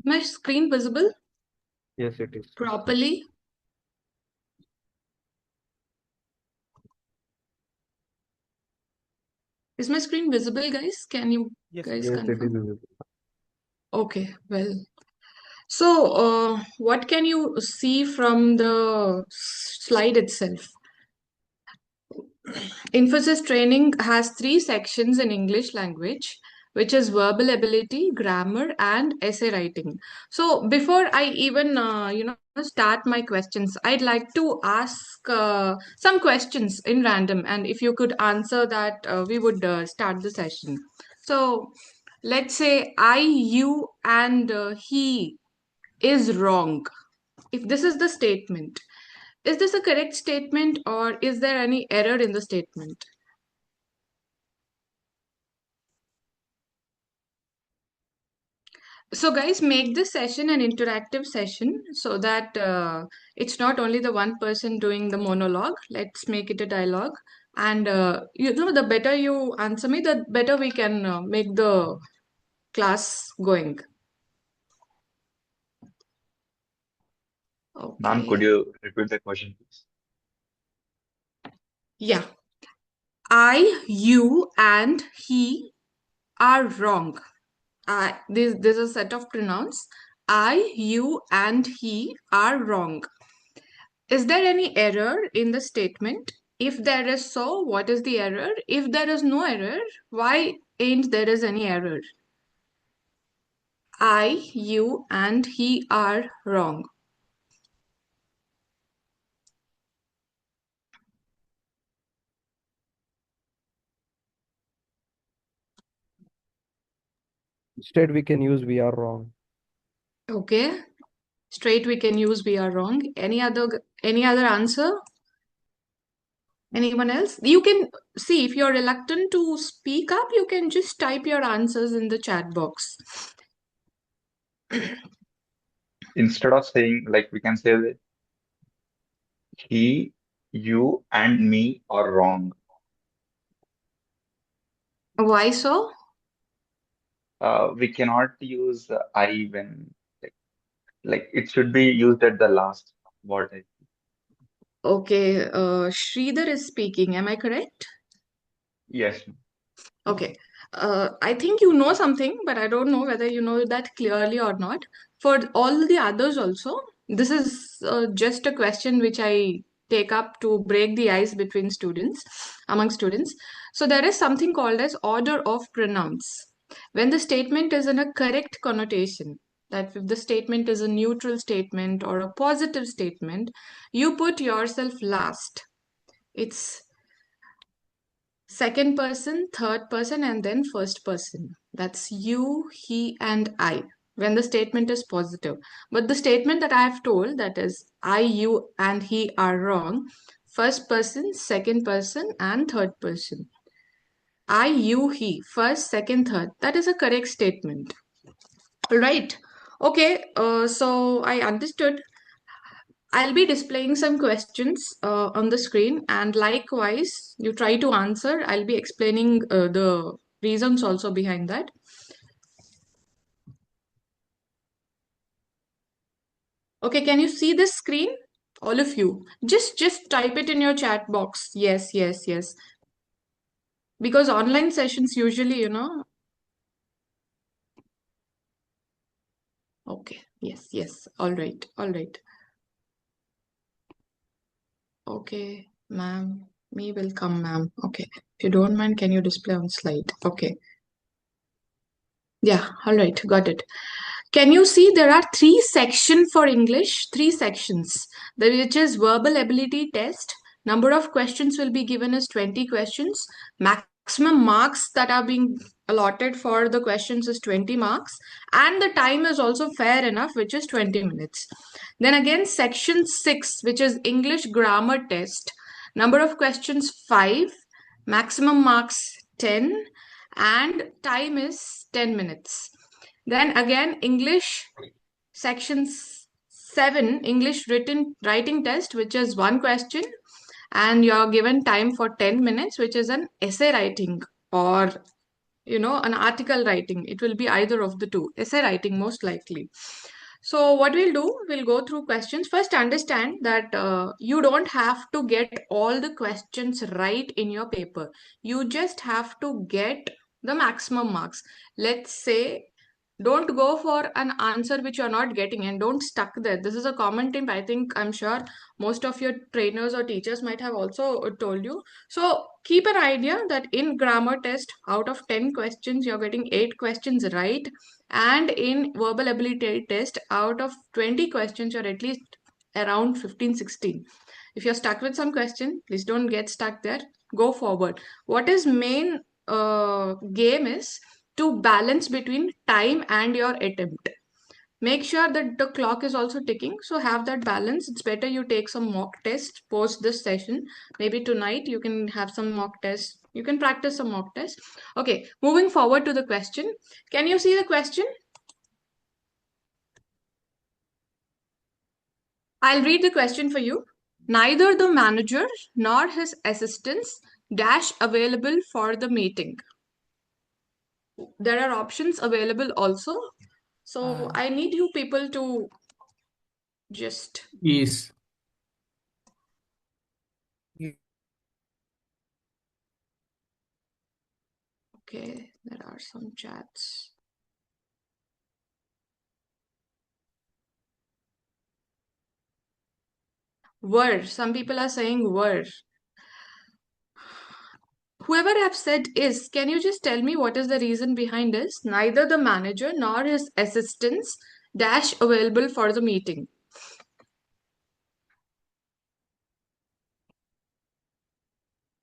My screen visible Yes, it is. properly? Is my screen visible, guys? Can you Yes, guys Yes, it is confirm? visible. Okay, well. So, what can you see from the slide itself? Infosys training has three sections in English language, which is verbal ability, grammar, and essay writing. So, before I even start my questions, I'd like to ask some questions in random, and if you could answer that, we would start the session. So, let's say I, you, and he is wrong. If this is the statement, is this a correct statement, or is there any error in the statement? So, guys, make this session an interactive session so that it's not only the one person doing the monologue. Let's make it a dialogue. And the better you answer me, the better we can make the class going. Ma'am, could Okay. you repeat the question, please? Yeah. I, you, and he are wrong. There's a set of pronouns. I, you, and he are wrong. Is there any error in the statement? If there is so, what is the error? If there is no error, why ain't there is any error? I, you, and he are wrong. Instead, we can use we are wrong. Okay. Straight we can use we are wrong. Any other answer? Anyone else? You can see if you're reluctant to speak up, you can just type your answers in the chat box. Instead of saying, like, we can say that he, you, and me are wrong. Why so? We cannot use I when, like it should be used at the last. What I Okay, Sridhar is speaking. Am I correct? Yes, Okay. I think you know something, but I don't know whether you know that clearly or not. For all the others also, this is just a question which I take up to break the ice between students, among students. So there is something called as order of pronouns. When the statement is in a correct connotation, that if the statement is a neutral statement or a positive statement, you put yourself last. It's second person, third person, and then first person. That's you, he, and I when the statement is positive. But the statement that I have told, that is I, you, and he are wrong, first person, second person, and third person. I, you, he, first, second, third. That is a correct statement. Right. Okay, so I understood. I'll be displaying some questions on the screen, and likewise, you try to answer. I'll be explaining the reasons also behind that. Okay, can you see this screen? All of you. Just type it in your chat box. Yes, yes, yes. Because online sessions usually, Okay, yes, yes. All right, all right. Okay, ma'am. Me will come, ma'am. Okay. If you don't mind, can you display on slide? Okay. Yeah, all right, got it. Can you see there are three sections for English? Three sections, which is verbal ability test. Number of questions will be given as 20 questions. Maximum marks that are being allotted for the questions is 20 marks. And the time is also fair enough, which is 20 minutes. Then again, section 6, which is English grammar test. Number of questions 5. Maximum marks 10. And time is 10 minutes. Then again, English section 7, English writing test, which is one question, and you're given time for 10 minutes, which is an essay writing or an article writing. It will be either of the two. Essay writing, most likely. So what we'll do, we'll go through questions. First, understand that you don't have to get all the questions right in your paper. You just have to get the maximum marks. Let's say don't go for an answer which you're not getting and don't stuck there. This is a common tip. I'm sure most of your trainers or teachers might have also told you. So keep an idea that in grammar test, out of 10 questions, you're getting 8 questions right. And in verbal ability test, out of 20 questions, you're at least around 15, 16. If you're stuck with some question, please don't get stuck there. Go forward. What is main game is to balance between time and your attempt. Make sure that the clock is also ticking. So have that balance. It's better you take some mock test post this session. Maybe tonight you can have some mock tests. You can practice some mock tests. Okay, moving forward to the question. Can you see the question? I'll read the question for you. Neither the manager nor his assistants dash available for the meeting. There are options available also. So I need you people to just Is. okay, there are some chats. Were. Some people are saying were. Whoever have said is, can you just tell me what is the reason behind this? Neither the manager nor his assistants dash available for the meeting.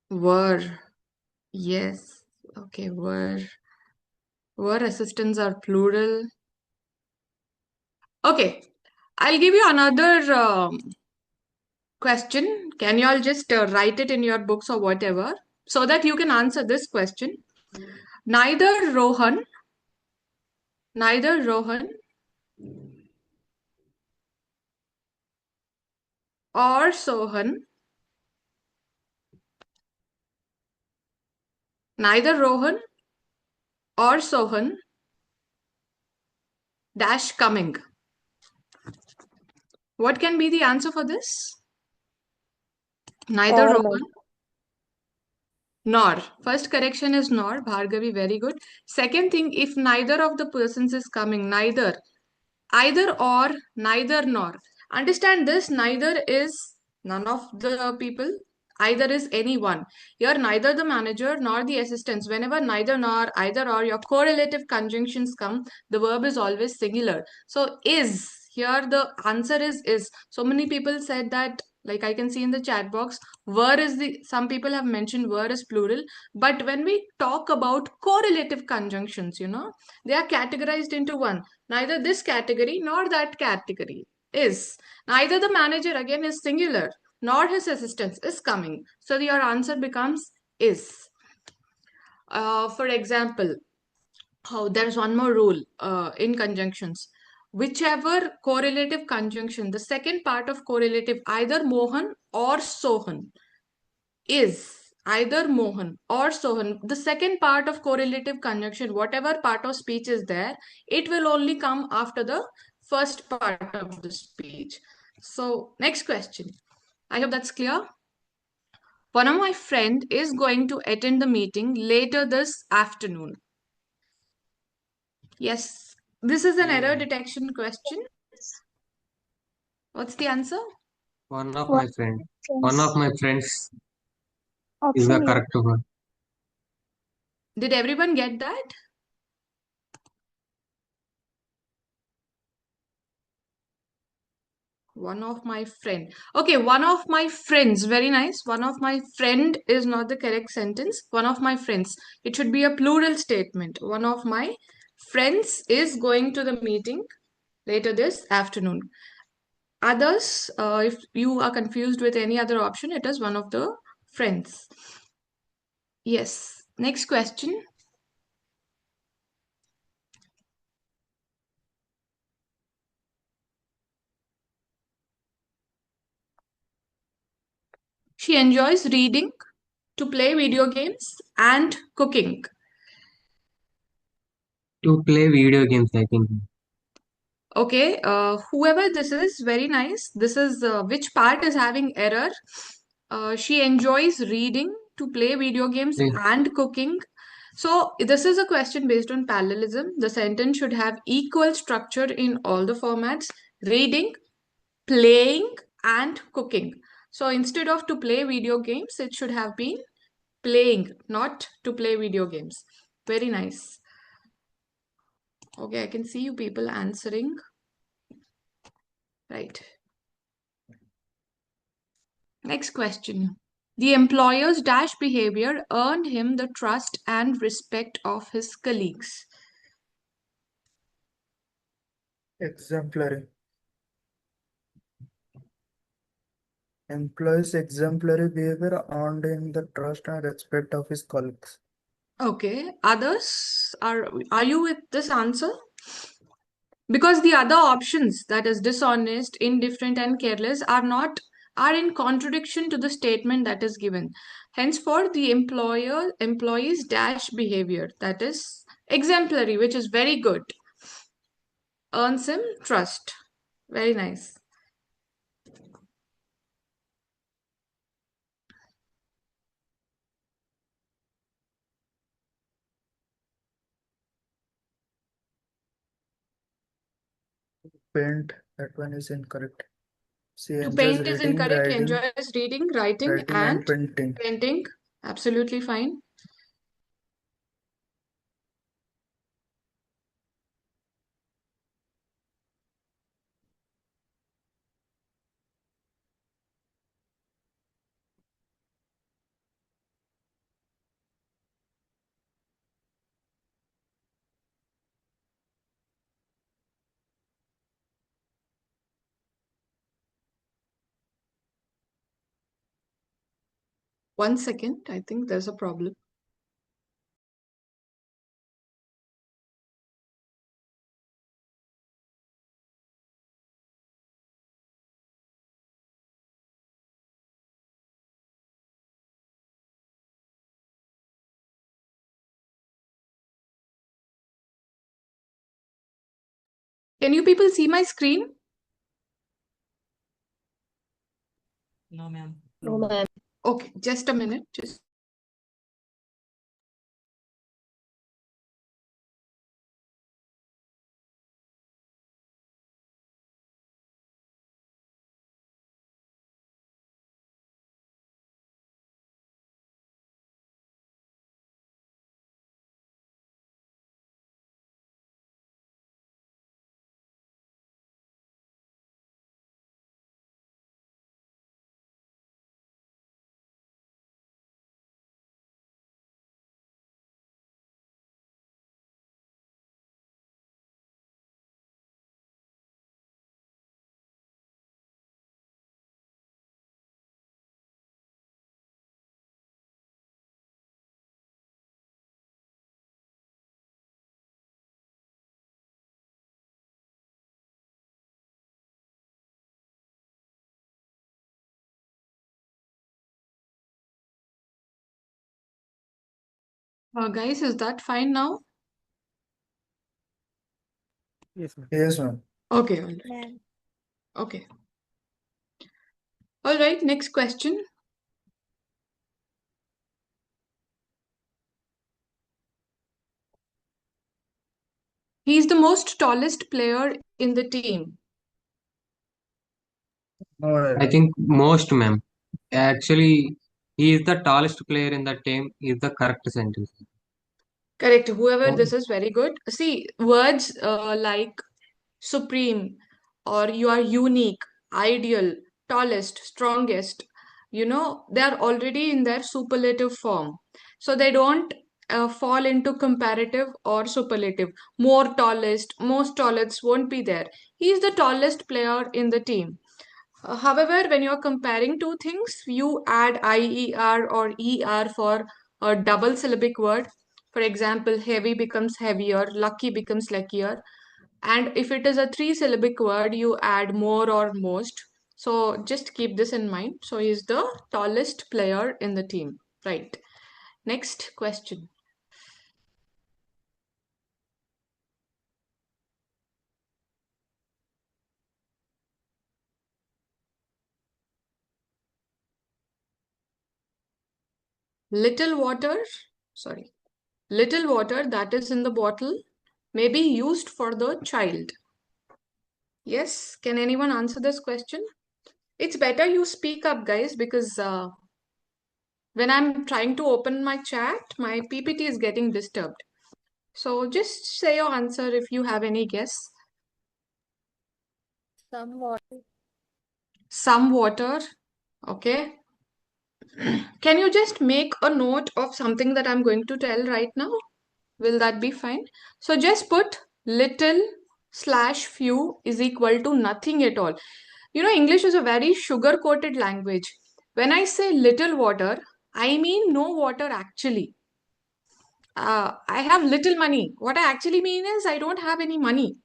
Were. Yes. Okay, were. Were assistants are plural. Okay, I'll give you another question. Can you all just write it in your books or whatever so that you can answer this question? Neither Rohan or Sohan, neither Rohan or Sohan dash coming. What can be the answer for this? Neither Or Rohan nor. First correction is nor. Bhargavi, very good. Second thing, if neither of the persons is coming, neither. Either or, neither nor. Understand this, neither is none of the people, either is anyone. Here, neither the manager nor the assistants. Whenever neither nor, either or, your correlative conjunctions come, the verb is always singular. So, is. Here, the answer is. So many people said that, like I can see in the chat box, were is some people have mentioned were is plural. But when we talk about correlative conjunctions, they are categorized into one. Neither this category nor that category is. Neither the manager again is singular, nor his assistants is coming. So your answer becomes is. For example, there's one more rule in conjunctions. Whichever correlative conjunction, the second part of correlative, either Mohan or Sohan, is either Mohan or Sohan, the second part of correlative conjunction, whatever part of speech is there, it will only come after the first part of the speech. So, next question. I hope that's clear. One of my friend is going to attend the meeting later this afternoon. Yes, this is an error detection question. What's the answer? One of One my friend. One of my friends is the option A. correct one. Did everyone get that? One of my friend. Okay, one of my friends. Very nice. One of my friend is not the correct sentence. One of my friends. It should be a plural statement. One of my friends is going to the meeting later this afternoon. Others, if you are confused with any other option, it is one of the friends. Yes. Next question. She enjoys reading, to play video games, and cooking. To play video games, I think. Okay, whoever this is, very nice. This is which part is having error? She enjoys reading, to play video games, Play. and cooking. So, this is a question based on parallelism. The sentence should have equal structure in all the formats: reading, playing, and cooking. So, instead of to play video games, it should have been playing, not to play video games. Very nice. Okay, I can see you people answering. Right. Next question. The employer's dash behavior earned him the trust and respect of his colleagues. Exemplary. Employees' exemplary behavior earned him the trust and respect of his colleagues. Okay. Others, are you with this answer? Because the other options, that is dishonest, indifferent, and careless, are in contradiction to the statement that is given. Henceforth, the employee's dash behavior, that is exemplary, which is very good, earns him trust. Very nice. Paint, that one is incorrect. She To enjoys paint is reading, incorrect. He enjoys reading, writing, writing and and painting. painting. Absolutely fine. One second. I think there's a problem. Can you people see my screen? No, ma'am. No, ma'am. Okay, just a minute. Just guys, is that fine now? Yes, ma'am. Yes, ma'am. Okay, all right. Ma'am. Okay. All right, next question. He's the most tallest player in the team. No I idea. think most, ma'am. Actually, he is the tallest player in the team, is the correct sentence. Correct. Whoever, Oh, this is very good. See, words like supreme, or you are unique, ideal, tallest, strongest, they are already in their superlative form. So they don't fall into comparative or superlative. More tallest, most tallest won't be there. He is the tallest player in the team. However, when you're comparing two things, you add IER or ER for a double syllabic word. For example, heavy becomes heavier, lucky becomes luckier. And if it is a three syllabic word, you add more or most. So just keep this in mind. So he's the tallest player in the team. Right. Next question. little water that is in the bottle may be used for the child. Yes, can anyone answer this question? It's better you speak up, guys, because when I'm trying to open my chat, my PPT is getting disturbed. So just say your answer if you have any guess. Some water. Some water. Okay. Can you just make a note of something that I'm going to tell right now? Will that be fine? So just put little / few is equal to nothing at all. You know, English is a very sugar-coated language. When I say little water, I mean no water actually. I have little money. What I actually mean is I don't have any money.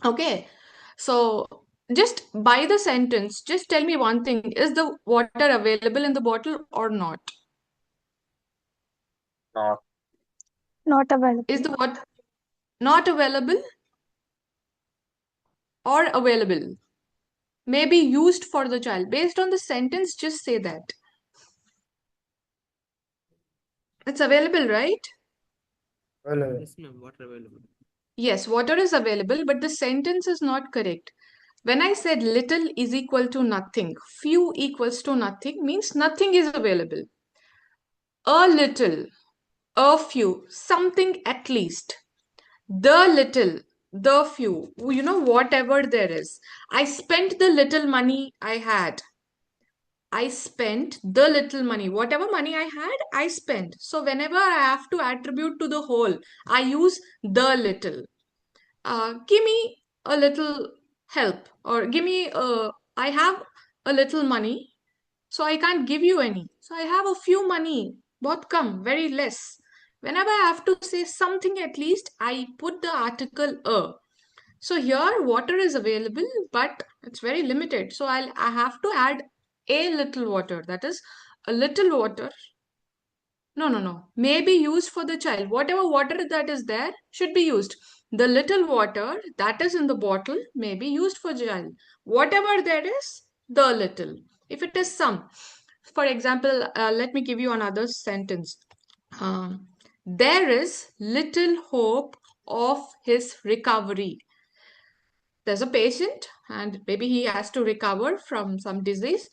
Okay. So just by the sentence, just tell me one thing. Is the water available in the bottle or not? Not. Not available. Is the water not available or available? May be used for the child. Based on the sentence, just say that. It's available, right? Well, Yes, ma'am. Water available. Yes, water is available, but the sentence is not correct. When I said little is equal to nothing, few equals to nothing means nothing is available. A little, a few, something at least. The little, the few, you know, whatever there is. I spent the little money I had. I spent the little money. Whatever money I had, I spent. So whenever I have to attribute to the whole, I use the little. Give me a little help, or give me I have a little money, so I can't give you any. So I have a few money, both come very less. Whenever I have to say something at least, I put the article a. So here water is available, but it's very limited. So I have to add a little water. That is a little water. No. May be used for the child. Whatever water that is there should be used. The little water that is in the bottle may be used for child. Whatever there is, the little. If it is some. For example, let me give you another sentence. There is little hope of his recovery. There's a patient and maybe he has to recover from some disease,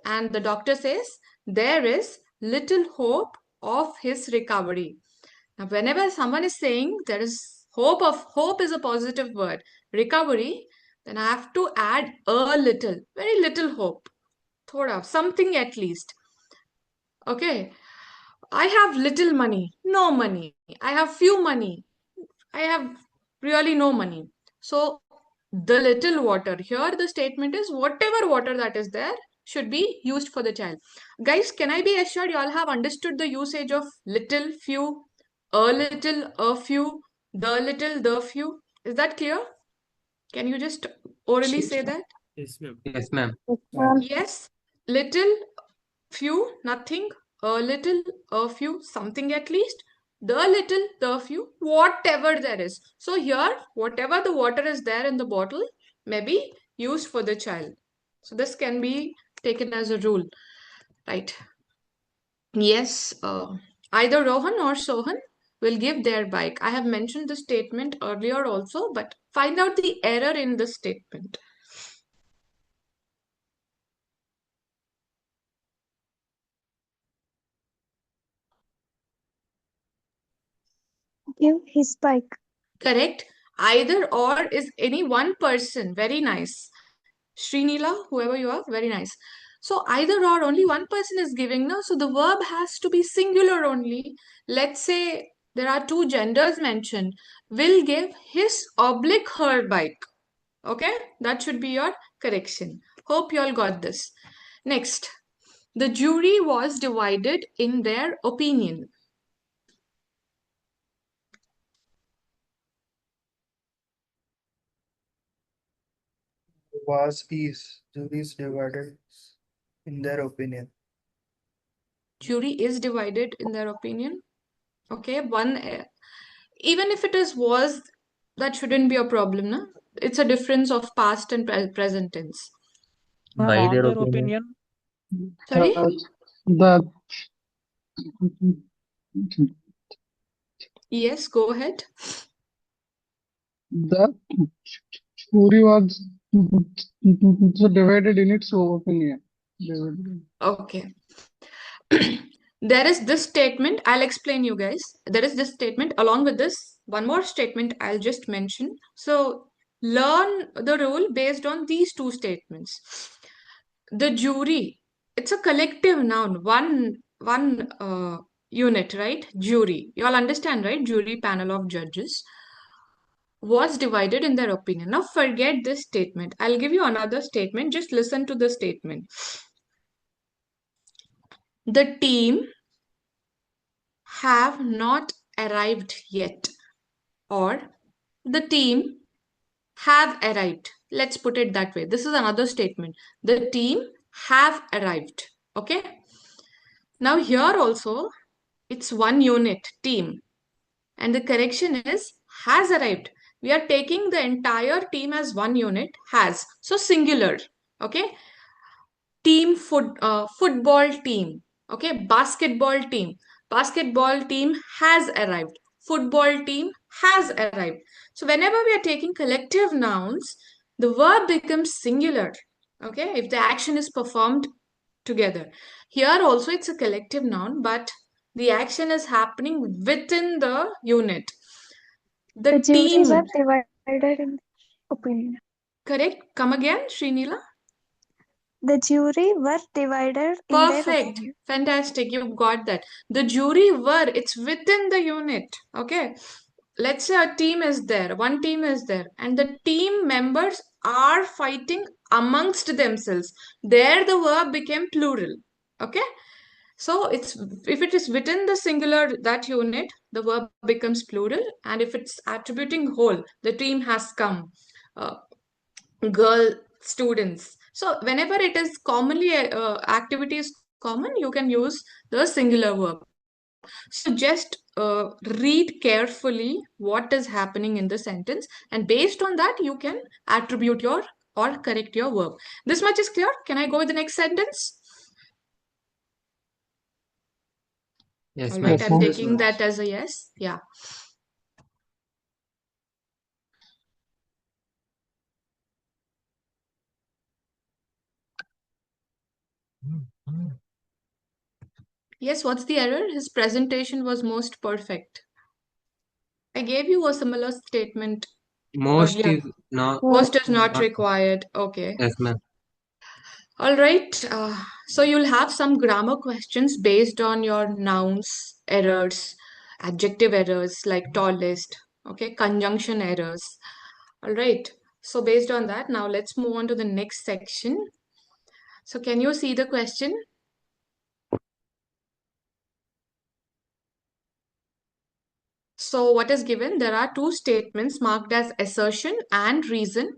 and the doctor says there is little hope of his recovery. Now whenever someone is saying there is hope is a positive word, recovery, then I have to add a little, very little hope, thoda, something at least. Okay, I have little money, no money. I have few money, I have really no money. So the little water, here the statement is whatever water that is there should be used for the child. Guys, can I be assured you all have understood the usage of little, few, a little, a few, the little, the few? Is that clear? Can you just orally say that? Yes, ma'am. Yes, ma'am. Yes, little, few, nothing, a little, a few, something at least, the little, the few, whatever there is. So here, whatever the water is there in the bottle may be used for the child. So this can be taken as a rule, right? Yes, either Rohan or Sohan will give their bike. I have mentioned the statement earlier also, but find out the error in the statement. Give his bike. Correct. Either or is any one person. Very nice. Srinila, whoever you are, very nice. So either or, only one person is giving now. So the verb has to be singular only. Let's say there are two genders mentioned. Will give his oblique her bike. Okay, that should be your correction. Hope you all got this. Next, the jury was divided in their opinion. jury is divided in their opinion. Jury is divided in their opinion. Okay, even if it is was, that shouldn't be a problem, na? It's a difference of past and present tense. By On their their opinion. opinion. Sorry? The Yes, go ahead. The jury was so divided in its opinion. Okay. There is this statement, I'll explain you guys. There is this statement, along with this, one more statement I'll just mention. So learn the rule based on these two statements. The jury, it's a collective noun, one unit, right? Jury. You all understand, right? Jury, panel of judges, was divided in their opinion. Now forget this statement. I'll give you another statement. Just listen to the statement. The team have not arrived yet, or the team have arrived. Let's put it that way. This is another statement. The team have arrived. Okay. Now here also, it's one unit, team. And the correction is has arrived. We are taking the entire team as one unit, has. So singular. Okay. Football team. Okay. Basketball team has arrived. Football team has arrived. So whenever we are taking collective nouns, the verb becomes singular. Okay. If the action is performed together. Here also it's a collective noun, but the action is happening within the unit. The The jury team, were divided in opinion. correct? Come again, Srinila. The jury were divided in their Perfect. opinion. Fantastic. You've got that. The jury were, it's within the unit. Okay. Let's say a team is there, one team is there, and the team members are fighting amongst themselves. There the verb became plural. Okay. So it's if it is within the singular, that unit, the verb becomes plural, and if it's attributing whole, the team has come. Girl students. So whenever it is commonly activity is common, you can use the singular verb. So just read carefully what is happening in the sentence, and based on that you can attribute your or correct your verb. This much is clear. Can I go with the next sentence? Yes, All ma'am. right, Yes, I'm ma'am. taking that as a yes. Yeah. Yes, what's the error? His presentation was most perfect. I gave you a similar statement. Most Yeah, is not. most is not not required. Okay. yes, ma'am. All right. So you'll have some grammar questions based on your nouns, errors, adjective errors like tallest, okay, conjunction errors. All right. So based on that, now let's move on to the next section. So can you see the question? So what is given? There are two statements marked as assertion and reason.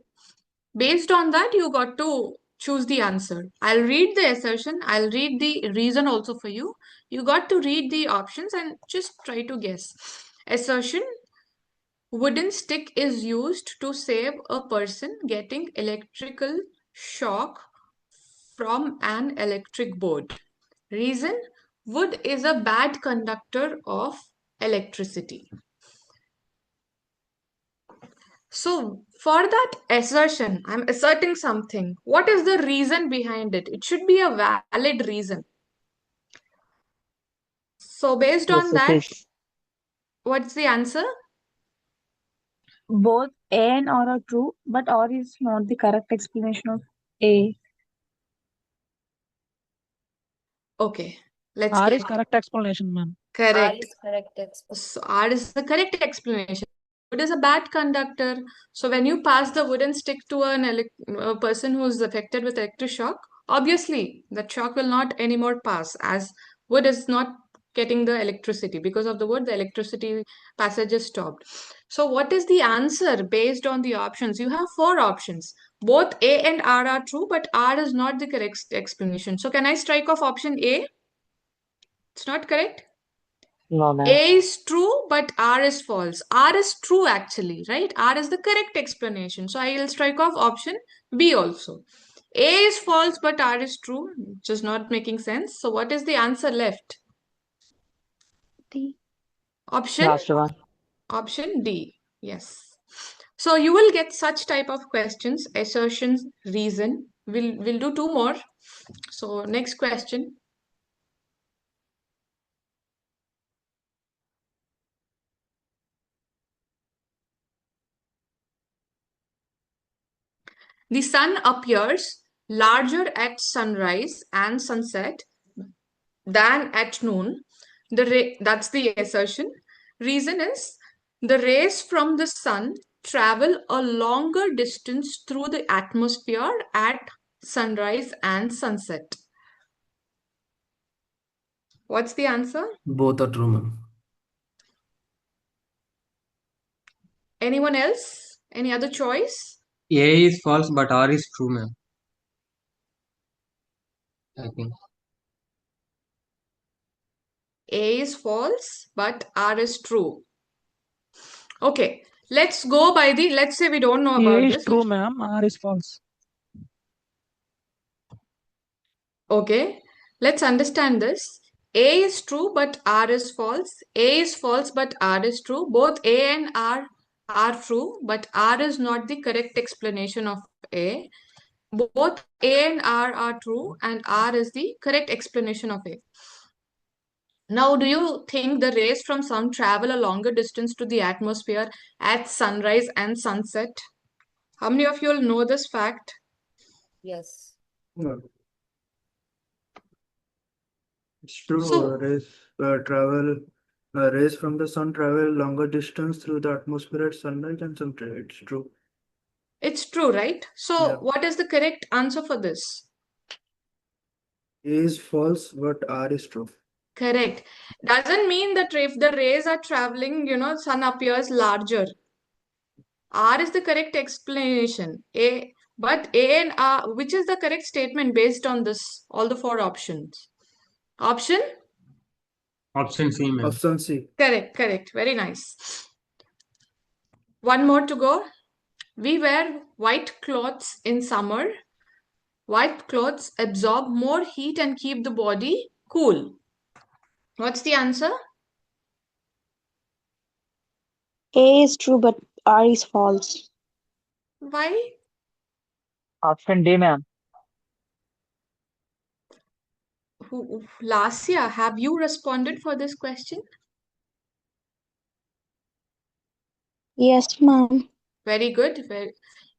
Based on that, you got to choose the answer. I'll read the assertion, I'll read the reason also for you. You got to read the options and just try to guess. Assertion: wooden stick is used to save a person getting electrical shock from an electric board. Reason: wood is a bad conductor of electricity. So, for that assertion, I'm asserting something. What is the reason behind it? It should be a valid reason. So, based Yes, on it that, is. what's the answer? Both A and R are true, but R is not the correct explanation of A. Okay, let's R get is correct explanation, ma'am. correct. So, R is the correct explanation. Wood is a bad conductor. So, when you pass the wooden stick to a person who is affected with electric shock, obviously that shock will not anymore pass, as wood is not getting the electricity. Because of the wood, the electricity passage is stopped. So, what is the answer based on the options? You have four options. Both A and R are true, but R is not the correct explanation. So, can I strike off option A? It's not correct. No, ma'am. A is true, but R is false. R is true actually, right? R is the correct explanation. So I will strike off option B also. A is false, but R is true, which is not making sense. So what is the answer left? D. Option? Last one. Option D. Yes. So you will get such type of questions, assertions, reason. We'll do two more. So next question. The sun appears larger at sunrise and sunset than at noon. That's the assertion. Reason is the rays from the sun travel a longer distance through the atmosphere at sunrise and sunset. What's the answer? Both are true, ma'am. Anyone else? Any other choice? A is false, but R is true, ma'am. I think. A is false, but R is true. Okay, let's go by the, let's say we don't know A about is this. true, ma'am. R is false. Okay, let's understand this. A is true, but R is false. A is false, but R is true. Both A and R are true, but R is not the correct explanation of A. Both A and R are true, and R is the correct explanation of A. Now, do you think the rays from sun travel a longer distance to the atmosphere at sunrise and sunset? How many of you will know this fact? Yes. No. It's true. So, Rays from the sun travel longer distance through the atmosphere at sunlight and sunset. It's true. it's true, right? So, Yeah. what is the correct answer for this? A is false, but R is true. Correct. Doesn't mean that if the rays are traveling, sun appears larger. R is the correct explanation. But A and R, which is the correct statement based on this, all the four options? Option? Option C, ma'am. Option C. Correct. Very nice. One more to go. We wear white clothes in summer. White clothes absorb more heat and keep the body cool. What's the answer? A is true, but R is false. Why? Option D, ma'am. Lasya, have you responded for this question? Yes, ma'am. Very good.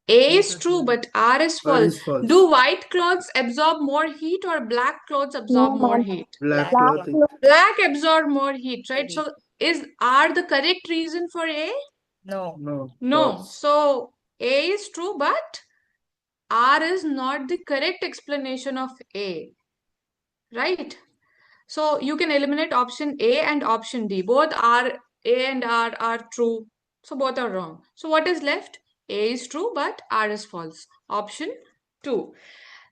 A is true, but R is R false. is false. Do white clothes absorb more heat or black clothes absorb No, more ma'am. heat? Black Black clothing. clothes. Black absorb more heat, right? So is R the correct reason for A? No. No. False. So A is true, but R is not the correct explanation of A, right? So you can eliminate option A and option D. Both are A and R are true. So both are wrong. So what is left? A is true, but R is false. Option 2.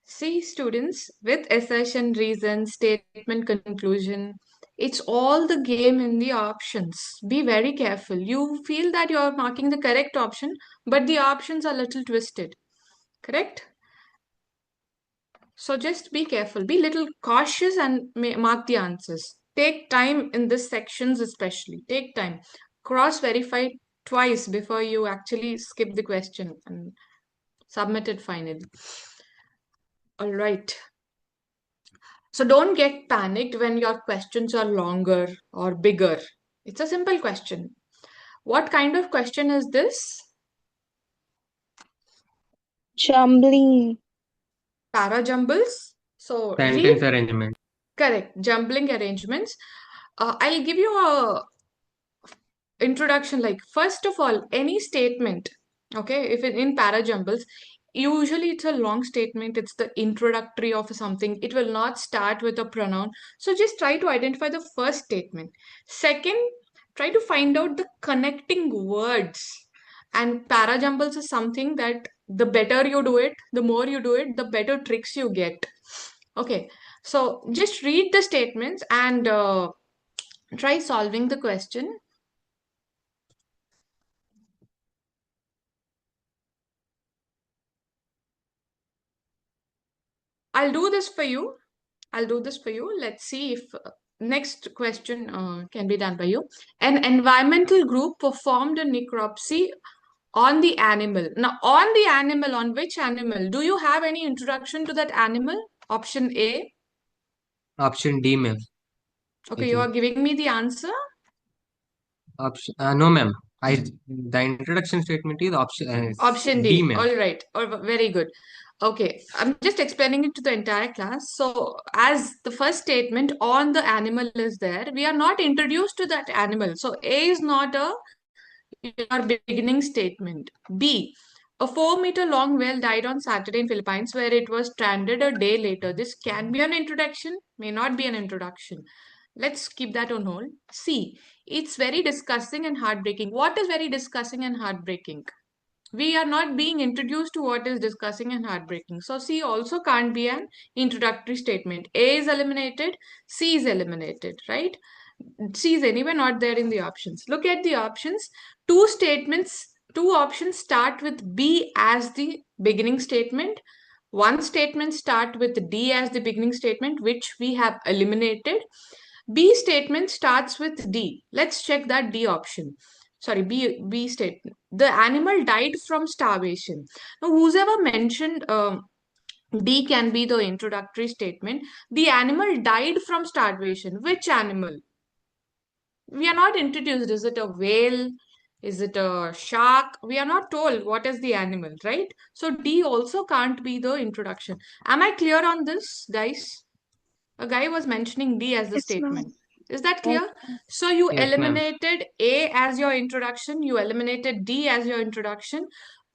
See, students, with assertion, reason, statement, conclusion, it's all the game in the options. Be very careful. You feel that you're marking the correct option, but the options are a little twisted. Correct? So just be careful, be little cautious and mark the answers. Take time in this sections especially. Take time. Cross verify twice before you actually skip the question and submit it finally. All right. So don't get panicked when your questions are longer or bigger. It's a simple question. What kind of question is this? Jumbling. Para jumbles. So Sentence read. arrangement. Correct. Jumbling arrangements. I'll give you a introduction. Like, first of all, any statement, okay, if in para jumbles, usually it's a long statement, it's the introductory of something, it will not start with a pronoun. So just try to identify the first statement. Second, try to find out the connecting words. And para jumbles is something that the better you do it, the more you do it, the better tricks you get. Okay, so just read the statements and try solving the question. I'll do this for you. I'll do this for you. Let's see if next question can be done by you. An environmental group performed a necropsy on the animal. Now, on the animal, on which animal? Do you have any introduction to that animal? Option A. Option D, ma'am. Okay, you are giving me the answer. Option no, ma'am. The introduction statement is Option D, D. ma'am. All right. Very good. Okay, I'm just explaining it to the entire class. So, as the first statement on the animal is there, we are not introduced to that animal. So, A is not your beginning statement. B, a 4-meter long whale died on Saturday in Philippines where it was stranded a day later. This can be an introduction, may not be an introduction. Let's keep that on hold. C, it's very disgusting and heartbreaking. What is very disgusting and heartbreaking? We are not being introduced to what is disgusting and heartbreaking. So C also can't be an introductory statement. A is eliminated, C is eliminated, right? C is anyway not there in the options. Look at the options. Two options start with B as the beginning statement. One statement start with D as the beginning statement, which we have eliminated. B statement starts with D. Let's check that D option. Sorry, B statement. The animal died from starvation. Now, who's ever mentioned D can be the introductory statement. The animal died from starvation. Which animal? We are not introduced. Is it a whale? Is it a shark? We are not told what is the animal, right? So D also can't be the introduction. Am I clear on this, guys? A guy was mentioning D as the Yes, ma'am. statement. Is that clear? So you Yes, ma'am. eliminated A as your introduction, you eliminated D as your introduction.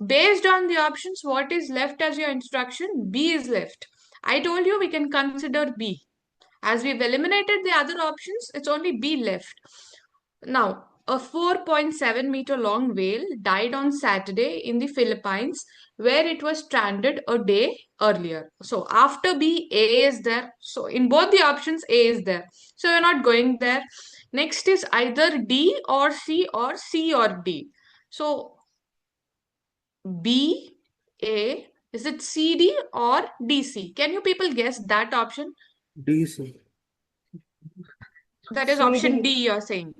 Based on the options, what is left as your introduction? B is left. I told you we can consider B. As we've eliminated the other options, it's only B left. Now, a 4.7-meter long whale died on Saturday in the Philippines where it was stranded a day earlier. So after B, A is there. So in both the options, A is there. So you're not going there. Next is either D or C or C or D. So B, A, is it CD or DC? Can you people guess that option? DC. That is option D you're saying.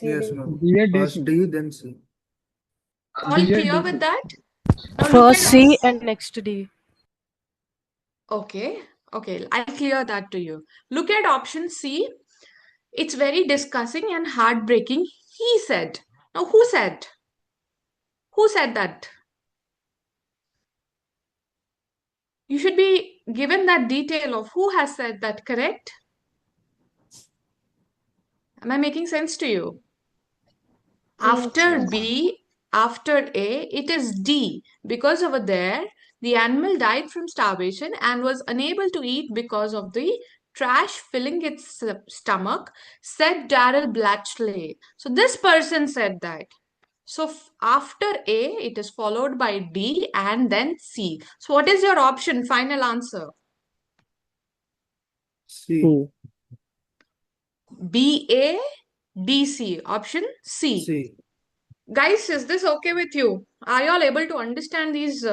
Yes, ma'am. D or First DC? D, then C. All D or clear with DC? that? Now look First at C and next D. Okay, I'll clear that to you. Look at option C. It's very disgusting and heartbreaking. He said. Now, who said? Who said that? You should be given that detail of who has said that, correct? Am I making sense to you? After B, after A, it is D. Because over there, the animal died from starvation and was unable to eat because of the trash filling its stomach, said Darrell Blatchley. So this person said that. So after A, it is followed by D and then C. So what is your option? Final answer. C. B A D C. Option C. C. Guys, is this okay with you? Are you all able to understand these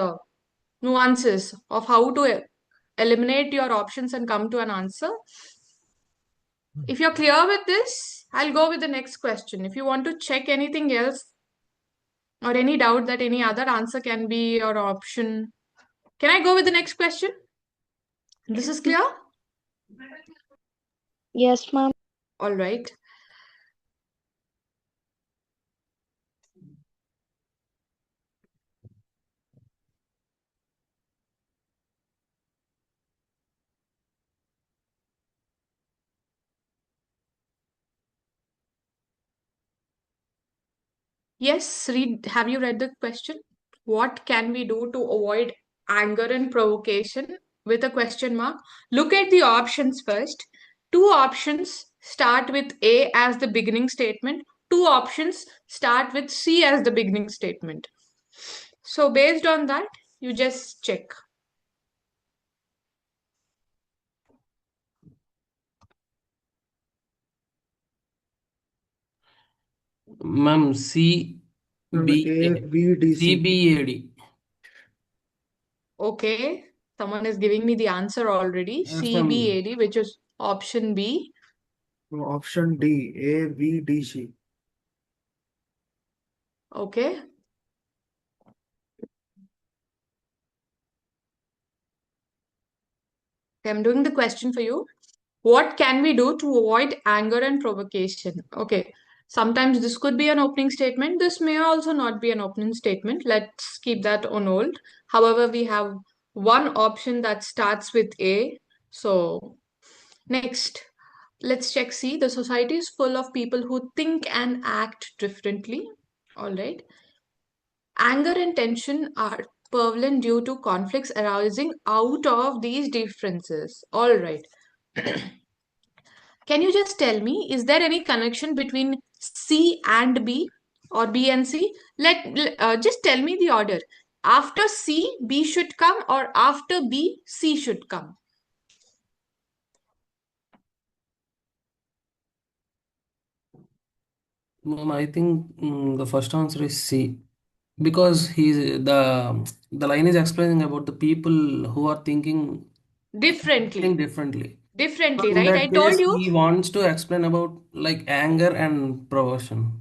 nuances of how to eliminate your options and come to an answer? If you're clear with this, I'll go with the next question. If you want to check anything else or any doubt that any other answer can be your option, can I go with the next question? This is clear? Yes, ma'am. All right. Yes, have you read the question? What can we do to avoid anger and provocation with a question mark? Look at the options first. Two options start with A as the beginning statement. Two options start with C as the beginning statement. So based on that, you just check. Ma'am, C Ma'am, B A, B, D, C C. B A D. Okay. Someone is giving me the answer already. Yes, ma'am. CBAD, which is option B. Option D, A, B, D, C. Okay. I'm doing the question for you. What can we do to avoid anger and provocation? Okay. Sometimes this could be an opening statement. This may also not be an opening statement. Let's keep that on hold. However, we have one option that starts with A. So, next, let's check C. The society is full of people who think and act differently. All right. Anger and tension are prevalent due to conflicts arising out of these differences. All right. Can you just tell me, is there any connection between C and B or B and C? Just tell me the order. After C, B should come, or after B, C should come. Ma'am, I think the first answer is C because the line is explaining about the people who are think Differently. differently. So Differently, in right? I that told case, you. he wants to explain about like anger and perversion.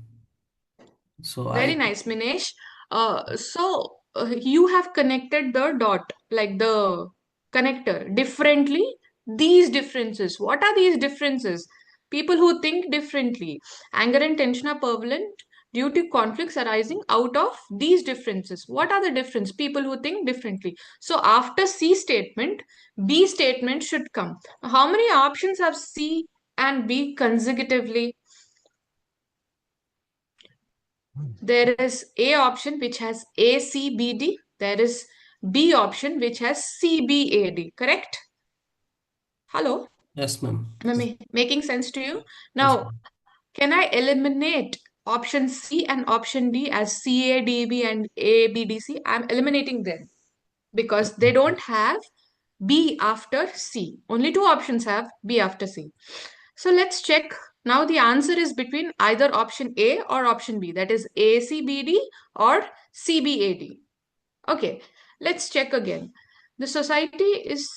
So Very I nice, Minesh. You have connected the dot, like the connector, differently. These differences. What are these differences? People who think differently. Anger and tension are prevalent due to conflicts arising out of these differences. What are the difference? People who think differently. So after C statement, B statement should come. How many options have C and B consecutively? There is A option which has ACBD. There is B option which has CBAD. Correct? Hello? yes, ma'am. Am I making sense to you? Yes, Now, ma'am. can I eliminate option C and option D as CADB and ABDC? I'm eliminating them because they don't have B after C. Only two options have B after C. So let's check. Now the answer is between either option A or option B, that is ACBD or CBAD. Okay, let's check again. The society is,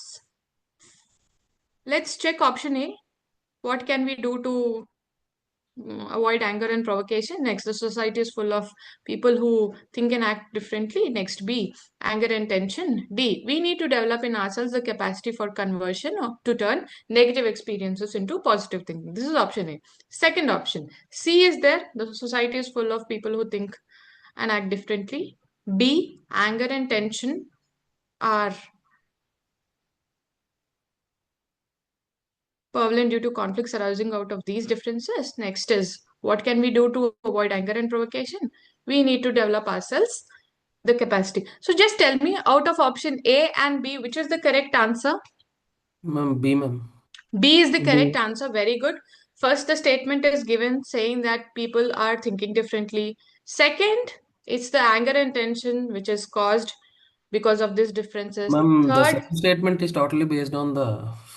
let's check option A. What can we do to avoid anger and provocation? Next, the society is full of people who think and act differently. Next, B, anger and tension. D, we need to develop in ourselves the capacity for conversion or to turn negative experiences into positive thinking. This is option A. Second option, C is there. The society is full of people who think and act differently. B, anger and tension are prevalent due to conflicts arising out of these differences. Next is, what can we do to avoid anger and provocation? We need to develop ourselves the capacity. So just tell me, out of option A and B, which is the correct answer? Ma'am, B, ma'am. B is the correct B. answer. Very good. First, the statement is given saying that people are thinking differently. Second, it's the anger and tension which is caused because of these differences. Ma'am, the Third, second statement is totally based on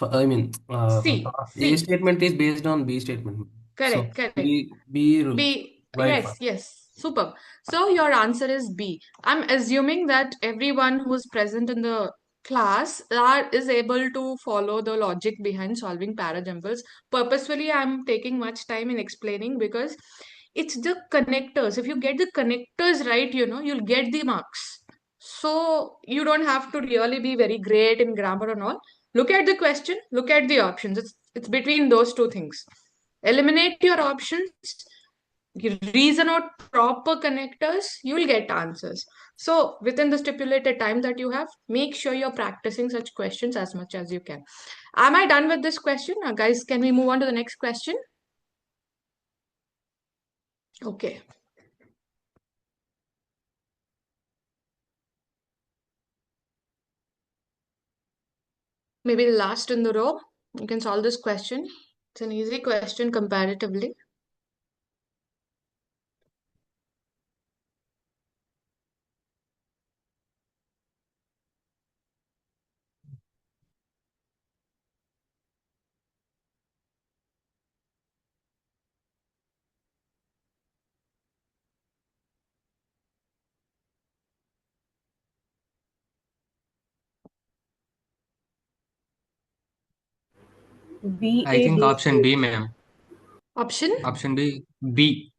I mean, C. A C. statement is based on B statement. So Correct, correct. B B, right yes, first. yes, superb. So your answer is B. I'm assuming that everyone who's present in the class is able to follow the logic behind solving parajumbles. Purposefully, I'm taking much time in explaining because it's the connectors. If you get the connectors right, you'll get the marks. So you don't have to really be very great in grammar and all. Look at the question, look at the options. It's between those two things. Eliminate your options, you reason out proper connectors, you will get answers. So within the stipulated time that you have, make sure you're practicing such questions as much as you can. Am I done with this question? Guys, can we move on to the next question? Okay. Maybe the last in the row. You can solve this question. It's an easy question comparatively. I think option BADC. B, ma'am. Option? Option D, B.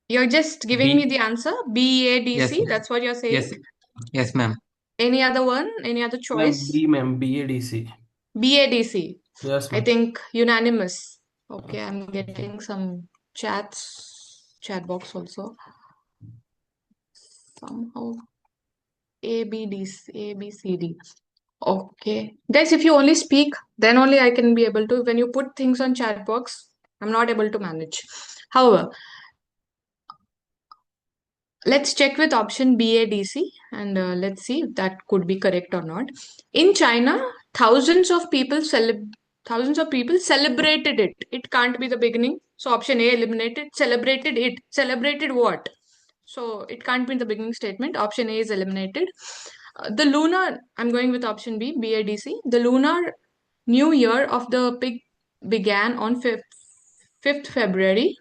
You're just giving me B. the answer. Yes, BADC. ma'am. That's what you're saying. Yes, yes, ma'am. Any other one? Any other choice? Ma'am, BADC. BADC. Yes, I ma'am. think unanimous. Okay, I'm getting some chat box also. Somehow ABCD. Okay. Guys, if you only speak, then only I can be able to. When you put things on chat box, I'm not able to manage. However, let's check with option BADC and let's see if that could be correct or not. In China, thousands of people celebrated it. It can't be the beginning. So option A eliminated. Celebrated it. Celebrated what? So it can't be in the beginning statement. Option A is eliminated. I'm going with option B, BADC. The lunar new year of the pig began on 5th February.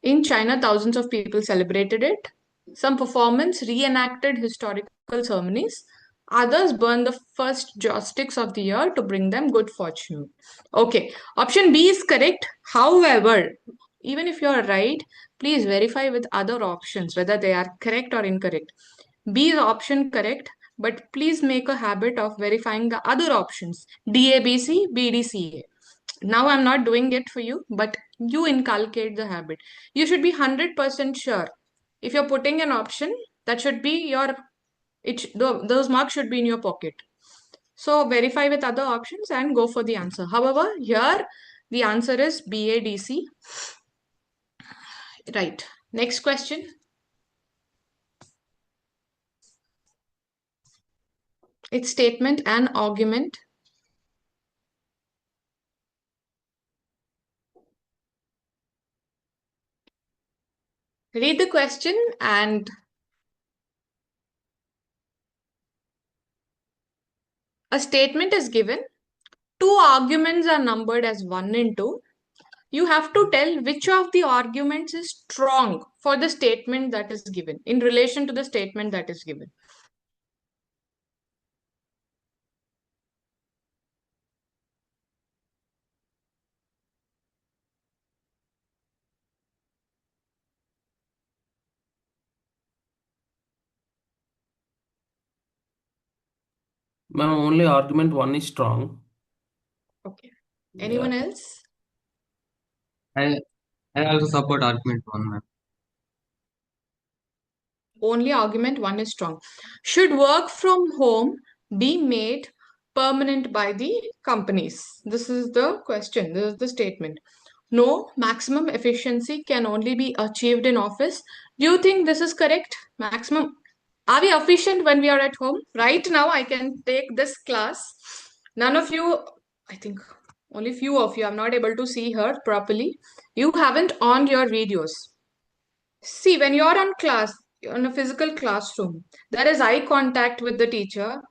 In China, thousands of people celebrated it. Some performance reenacted historical ceremonies. Others burned the first joysticks of the year to bring them good fortune. Okay, option B is correct. However, even if you are right, please verify with other options whether they are correct or incorrect. B is option correct, but please make a habit of verifying the other options DABC, BDCA. Now I'm not doing it for you, but you inculcate the habit. You should be 100% sure. If you're putting an option, that should be those marks should be in your pocket. So verify with other options and go for the answer. However, here the answer is BADC. Right. Next question. It's statement and argument. Read the question and a statement is given. Two arguments are numbered as 1 and 2. You have to tell which of the arguments is strong for the statement that is given in relation to the statement that is given. Ma'am, only argument 1 is strong. Okay. Anyone else? I also support argument 1, ma'am. Only argument 1 is strong. Should work from home be made permanent by the companies? This is the question. This is the statement. No, maximum efficiency can only be achieved in office. Do you think this is correct? Maximum. Are we efficient when we are at home? Right now, I can take this class. None of you, I think only few of you, I'm not able to see her properly. You haven't on your videos. See, when you're on class, in a physical classroom, there is eye contact with the teacher.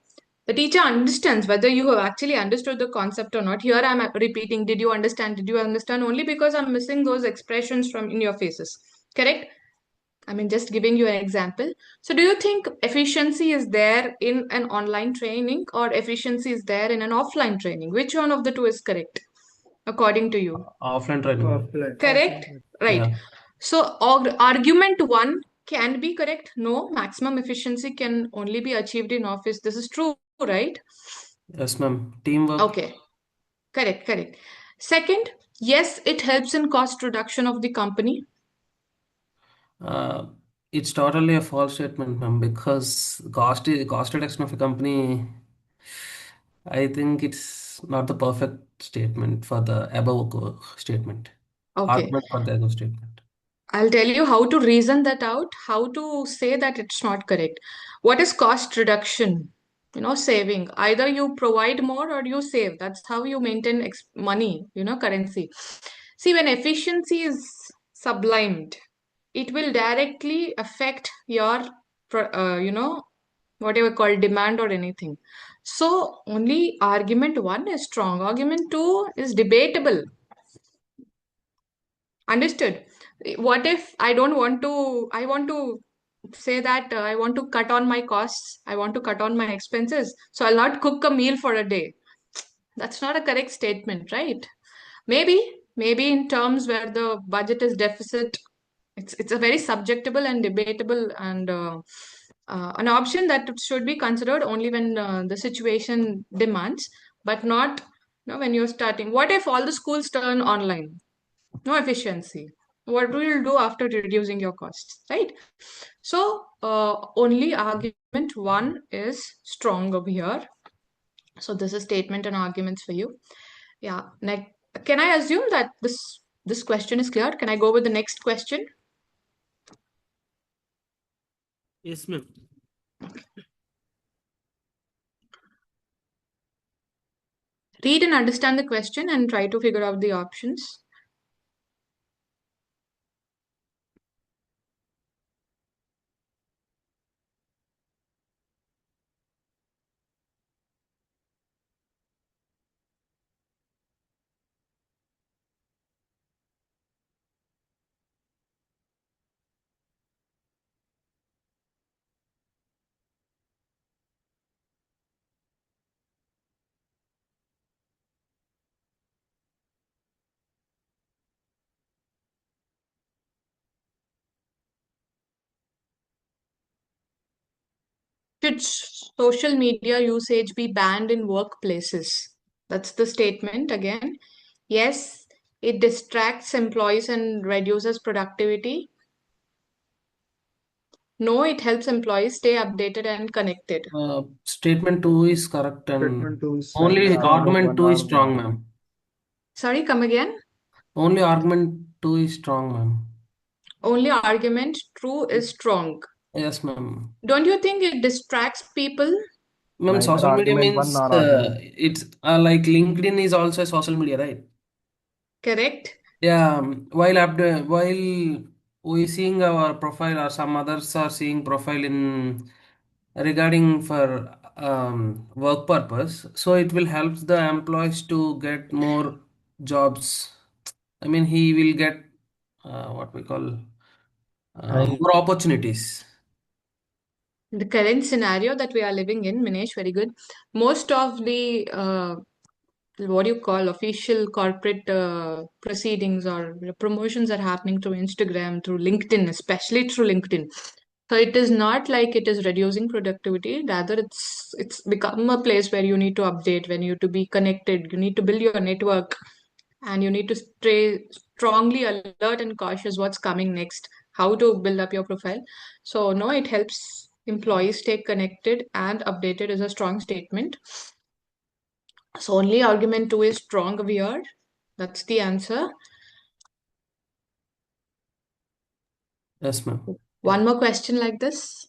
The teacher understands whether you have actually understood the concept or not. Here I'm repeating, did you understand? Did you understand? Only because I'm missing those expressions from in your faces. Correct? I mean, just giving you an example. So do you think efficiency is there in an online training or efficiency is there in an offline training? Which one of the two is correct, according to you? Offline training. Offline. Correct? Right. Yeah. So argument 1 can be correct. No, maximum efficiency can only be achieved in office. This is true, right? Yes, ma'am. Teamwork. Okay. Correct. Second, yes, it helps in cost reduction of the company. It's totally a false statement, ma'am, because cost reduction of a company, I think it's not the perfect statement for the above statement. Okay. Argument for the above statement. I'll tell you how to reason that out, how to say that it's not correct. What is cost reduction? Saving. Either you provide more or you save. That's how you maintain money, currency. See, when efficiency is sublimed, it will directly affect your, whatever called demand or anything. So only argument 1 is strong. Argument 2 is debatable. Understood? What if I want to say that I want to cut on my costs, I want to cut on my expenses, so I'll not cook a meal for a day. That's not a correct statement, right? Maybe in terms where the budget is deficit, it's a very subjectable and debatable and an option that should be considered only when the situation demands, but not when you're starting. What if all the schools turn online? No efficiency. What will you do after reducing your costs, right? So only argument one is strong over here. So this is statement and arguments for you. Yeah. Next, can I assume that this question is clear? Can I go with the next question? Yes, ma'am. Read and understand the question and try to figure out the options. Should social media usage be banned in workplaces? That's the statement again. Yes, it distracts employees and reduces productivity. No, it helps employees stay updated and connected. Statement 2 is correct Statement and 2 is only argument One 2 is or strong, more. ma'am. Sorry, come again. Only argument 2 is strong, ma'am. Only argument true is strong. Yes, ma'am. Don't you think it distracts people? Ma'am, Neither social media argument one means nor argument. it's like LinkedIn is also a social media, right? Correct? Yeah, while we seeing our profile or some others are seeing profile in regarding for work purpose, so it will help the employees to get more jobs. I mean, he will get what we call more opportunities. The current scenario that we are living in, Minesh, very good. Most of the what do you call official corporate proceedings or promotions are happening through Instagram, through LinkedIn, especially through LinkedIn. So it is not like it is reducing productivity. Rather, it's become a place where you need to update, when you need to be connected, you need to build your network, and you need to stay strongly alert and cautious what's coming next, how to build up your profile. So no, it helps employees stay connected and updated is a strong statement. So only argument 2 is strong over here. That's the answer. Yes, ma'am. One more question like this.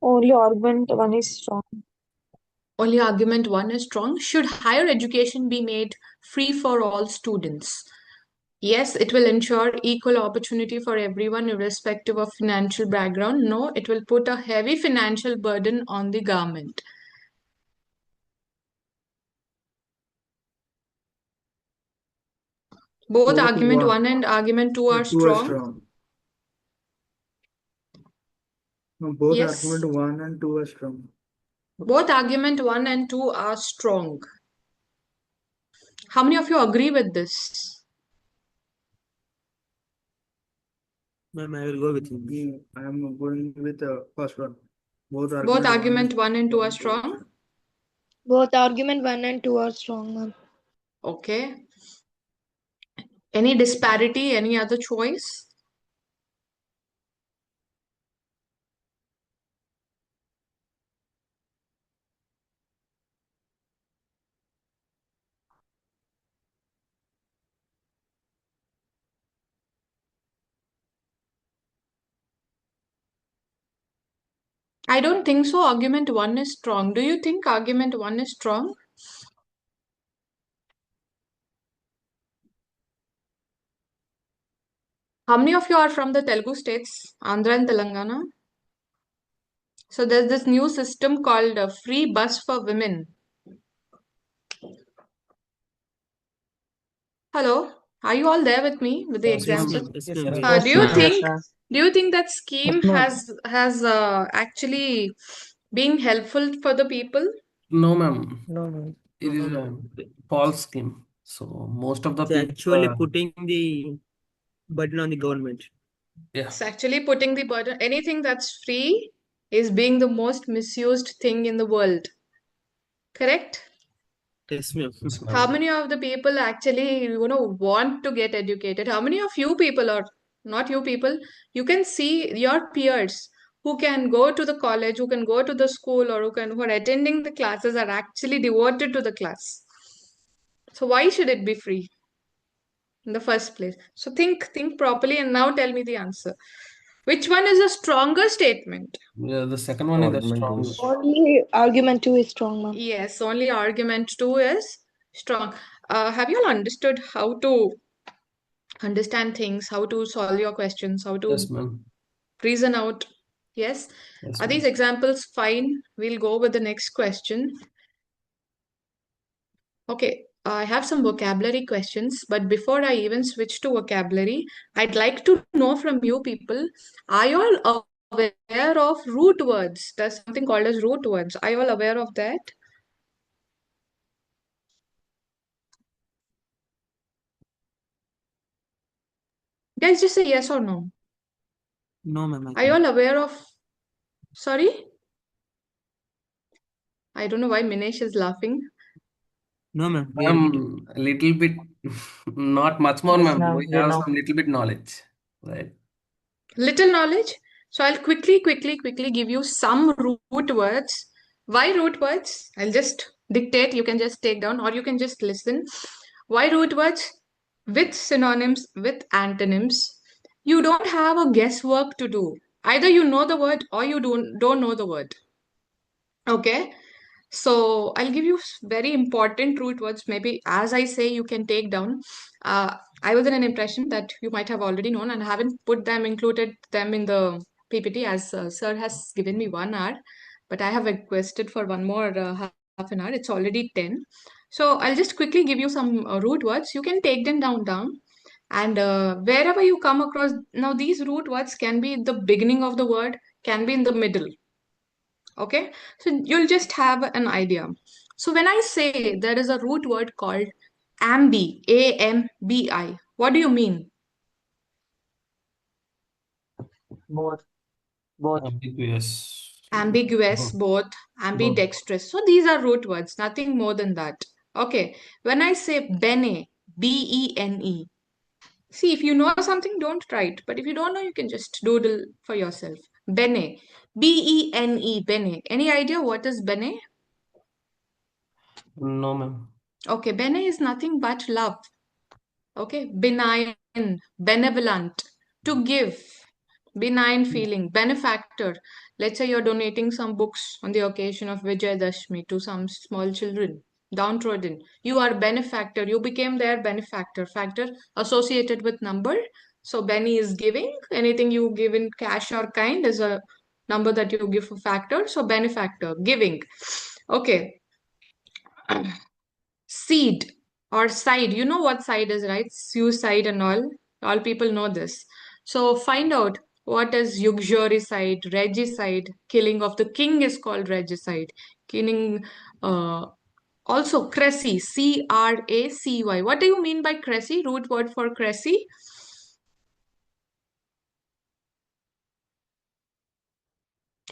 Only argument one is strong. Only argument 1 is strong. Should higher education be made free for all students? Yes, it will ensure equal opportunity for everyone, irrespective of financial background. No, it will put a heavy financial burden on the government. Both Both argument one. 1 and argument 2 are Two are strong. strong. No, both Yes, argument 1 and 2 are strong. both argument 1 and 2 are strong. How many of you agree with this? Ma'am, I will go with you. I am going with the first one. Both Both argument argument 1 and 2 are strong. Both argument 1 and 2 are strong, ma'am. Okay. Any disparity? Any other choice? I don't think so. Argument 1 is strong. Do you think argument 1 is strong? How many of you are from the Telugu states, Andhra and Telangana? So there's this new system called free bus for women. Hello, are you all there with me with the Yes, ma'am. example? Yes, Yes, ma'am. ma'am. Do Yes, you ma'am. Yes, think ma'am. that scheme ma'am. has actually been helpful for the people? No, ma'am. No, ma'am. It is a false scheme. So most of the It's people, actually putting the burden on the government. yeah, It's actually putting the burden. Anything that's free is being the most misused thing in the world. Correct? Yes, ma'am. yes, How ma'am. many of the people actually, want to get educated? How many of you people, or not you people, you can see your peers who can go to the college, who can go to the school, or who are attending the classes are actually devoted to the class. So why should it be free in the first place? So think properly and now tell me the answer. Which one is a stronger statement? Yeah, the second one is the Argument was strongest. Only argument 2 is strong, ma'am. Yes, only argument 2 is strong. Have you all understood how to understand things, how to solve your questions, how to Yes, ma'am. reason out? Yes. Yes, Are these ma'am. examples fine? We'll go with the next question. Okay, I have some vocabulary questions, but before I even switch to vocabulary, I'd like to know from you people, are you all aware of root words? There's something called as root words. Are you all aware of that? Guys, just say yes or no. no, ma'am. I Are you think. all aware of? Sorry? I don't know why Minesh is laughing. No, ma'am. We are little. A little bit, not much more, Yes, ma'am. ma'am. We We have know. some little bit knowledge, right? Little knowledge. So I'll quickly give you some root words. Why root words? I'll just dictate. You can just take down or you can just listen. Why root words? With synonyms, with antonyms. You don't have a guesswork to do. Either you know the word or you don't know the word. Okay. So I'll give you very important root words. Maybe as I say, you can take down. I was in an impression that you might have already known, and I haven't included them in the PPT as Sir has given me 1 hour, but I have requested for one more half an hour. It's already 10. So I'll just quickly give you some root words. You can take them down. And wherever you come across, now these root words can be in the beginning of the word, can be in the middle. Okay, so you'll just have an idea. So when I say there is a root word called ambi, AMBI, what do you mean? Both. Both. Ambiguous. Ambiguous, Both. both, Both. ambidextrous. So these are root words, nothing more than that. Okay, when I say bene, BENE, see if you know something, don't write. But if you don't know, you can just doodle for yourself. Bene, BENE, bene. Any idea what is bene? No, ma'am. Okay, bene is nothing but love. Okay, benign, benevolent, to give, benign feeling, benefactor. Let's say you're donating some books on the occasion of Vijayadashmi to some small children, downtrodden. You are benefactor. You became their benefactor. Factor associated with number. So Benny is giving. Anything you give in cash or kind is a number that you give for factor. So benefactor, giving. Okay. Seed or side. You know what side is, right? Suicide and all. All people know this. So find out what is uxoricide, regicide. Killing of the king is called regicide. Killing, also cracy, CRACY. What do you mean by crazy? Root word for crazy.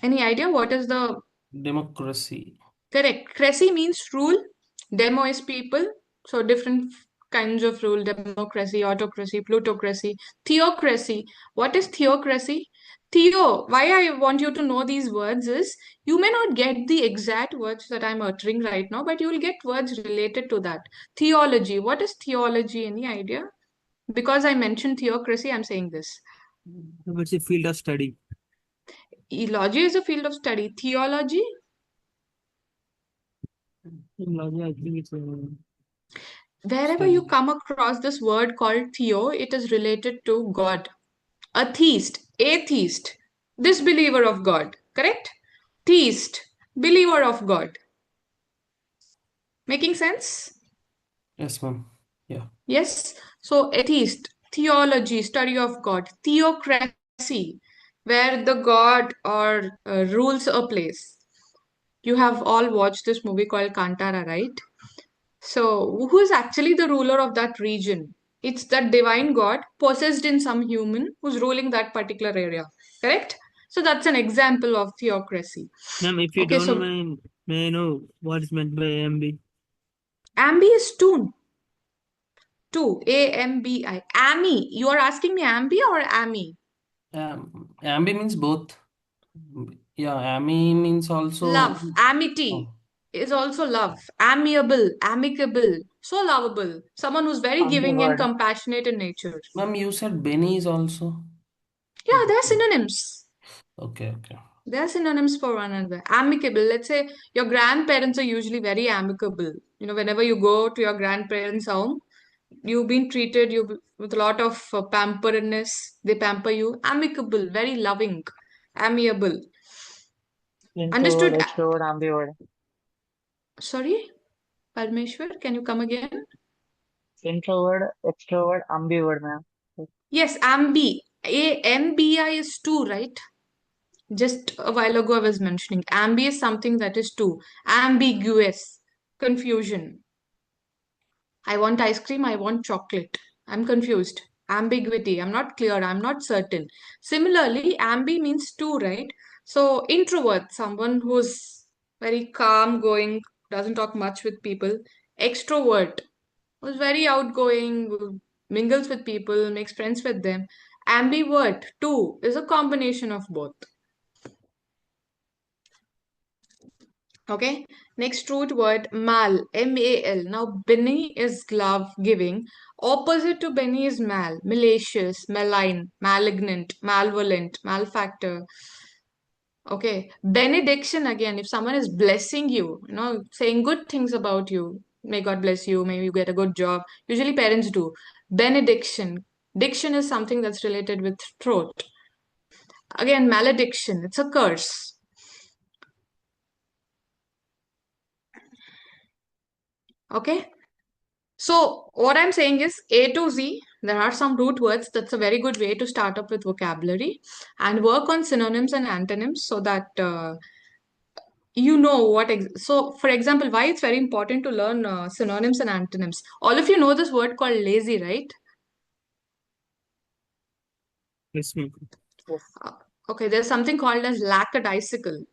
Any idea what is the Democracy. correct? Crazy means rule. Demo is people. So different kinds of rule: democracy, autocracy, plutocracy, theocracy. What is theocracy? Theo, why I want you to know these words is you may not get the exact words that I'm uttering right now, but you will get words related to that. Theology. What is theology? Any idea? Because I mentioned theocracy, I'm saying this. It's a field of study. Logy is a field of study. Theology, In logic, I think it's wherever you Study. come across this word called theo, it is related to God. atheist, disbeliever of God, correct? Theist, believer of God. Making sense? Yes, ma'am. Yeah. Yes. So atheist, theology, study of God, theocracy, where the God or rules a place. You have all watched this movie called Kantara, right? So who is actually the ruler of that region? It's that divine God possessed in some human who's ruling that particular area. Correct? So that's an example of theocracy. Ma'am, if you Okay, don't so mind, may I know what is meant by AMB? ambi is tune. Two. AMBI. Ami. You are asking me ambi or ami? Ambi means both. Yeah, Ami means also. Love. Amity Oh, is also love. Amiable. Amicable. So lovable. Someone who's very giving and Ambivert. compassionate in nature. ma'am, you said Benny is also. Yeah, they're synonyms. Okay, okay. They're synonyms for one another. Amicable. Let's say your grandparents are usually very amicable. You know, whenever you go to your grandparents' home, you've been treated with a lot of pamperedness. They pamper you. Amicable, very loving, amiable. Introvert, Understood? extrovert, ambivert. Sorry, Parmeshwar, can you come again? Introvert, extrovert, ambivert, ma'am. Yes, ambi. AMBI is two, right? Just a while ago, I was mentioning ambi is something that is two. Ambiguous, confusion. I want ice cream, I want chocolate. I'm confused. Ambiguity, I'm not clear, I'm not certain. Similarly, ambi means two, right? So, introvert, someone who's very calm going, doesn't talk much with people. Extrovert, who's very outgoing, who mingles with people, makes friends with them. Ambivert, two, is a combination of both. Okay, next root word mal, M-A-L. Now, Benny is love giving. Opposite to Benny is mal, malicious, malign, malignant, malevolent, malefactor. Okay, benediction again. If someone is blessing you, saying good things about you, may God bless you, may you get a good job. Usually, parents do. Benediction. Diction is something that's related with throat. Again, malediction. It's a curse. Okay. So, what I'm saying is A to Z, there are some root words. That's a very good way to start up with vocabulary and work on synonyms and antonyms so that you know what. So, for example, why it's very important to learn synonyms and antonyms. All of you know this word called lazy, right? Yes, ma'am. Yes. Uh, Okay, there's something called as lackadaisical.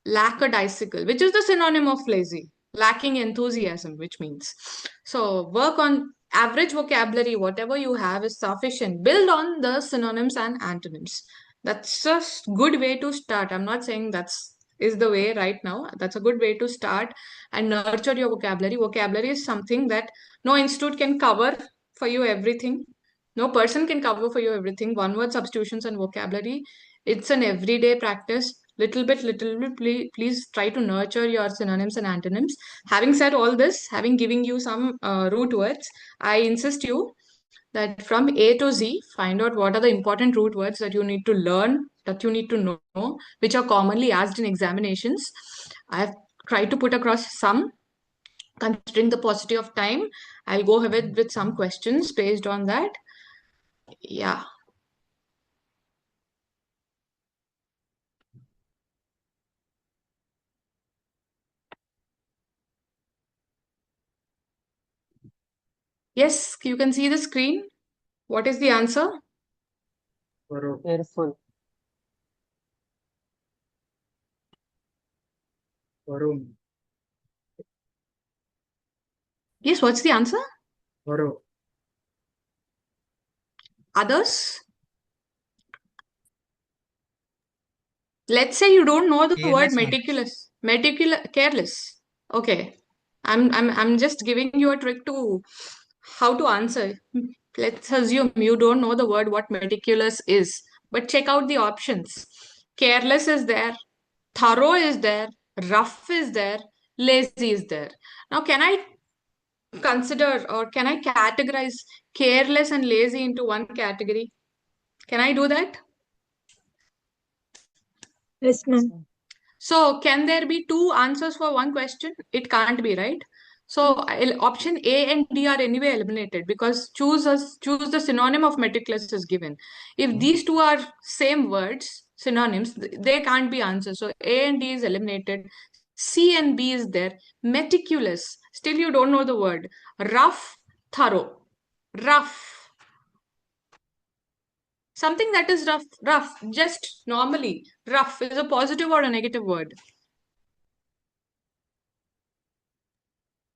Lackadaisical, which is the synonym of lazy, lacking enthusiasm, which means. So, work on average vocabulary, whatever you have is sufficient. Build on the synonyms and antonyms. That's a good way to start. I'm not saying that's is the way right now. That's a good way to start and nurture your vocabulary. Vocabulary is something that no institute can cover for you everything. No person can cover for you everything. One word substitutions and vocabulary. It's an everyday practice little bit please try to nurture your synonyms and antonyms. Having said all this, having given you some root words, I insist you that from A to Z, find out what are the important root words that you need to learn, that you need to know, which are commonly asked in examinations. I have tried to put across some. Considering the paucity of time, I'll go ahead with some questions based on that. Yeah. Yes, you can see the screen. What is the answer? Careful. Varum. Yes, what's the answer? Varum. Others? Let's say you don't know the word Careless, ma'am. careless. Okay. I'm just giving you a trick to how to answer. Let's assume you don't know the word what meticulous is, but check out the options. Careless is there, thorough is there, rough is there, lazy is there. Now, can I consider or can I categorize careless and lazy into one category? Can I do that? Yes, ma'am. So can there be two answers for one question? It can't be, right? So option A and D are anyway eliminated because choose the synonym of meticulous is given. If these two are same words, synonyms, they can't be answers. So A and D is eliminated. C and B is there. Meticulous. Still you don't know the word. Rough, thorough. Rough. Something that is rough, just normally. Rough is a positive or a negative word.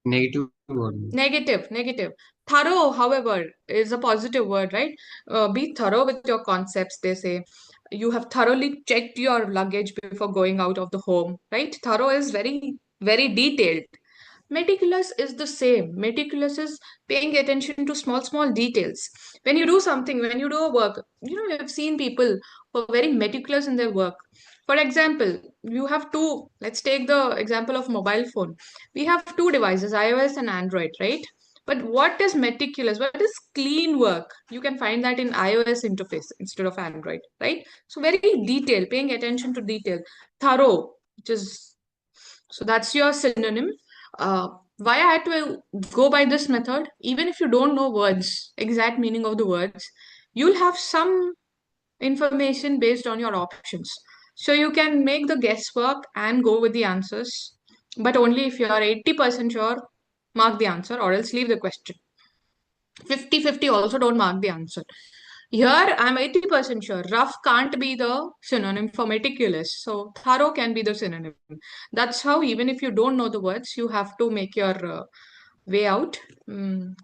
Negative word. Negative. Thorough, however, is a positive word, right? Be thorough with your concepts, they say. You have thoroughly checked your luggage before going out of the home, right? Thorough is very, very detailed. Meticulous is the same. Meticulous is paying attention to small details. When you do something, when you do a work, you have seen people who are very meticulous in their work. For example, you have two, let's take the example of mobile phone. We have two devices, iOS and Android, right? But what is meticulous? What is clean work? You can find that in iOS interface instead of Android, right? So very detailed, paying attention to detail. Thorough, which is, so that's your synonym. Why I had to go by this method, even if you don't know words, exact meaning of the words, you'll have some information based on your options. So you can make the guesswork and go with the answers, but only if you are 80% sure, mark the answer or else leave the question. 50-50 also don't mark the answer. Here I'm 80% sure rough can't be the synonym for meticulous, so thorough can be the synonym. That's how, even if you don't know the words, you have to make your way out.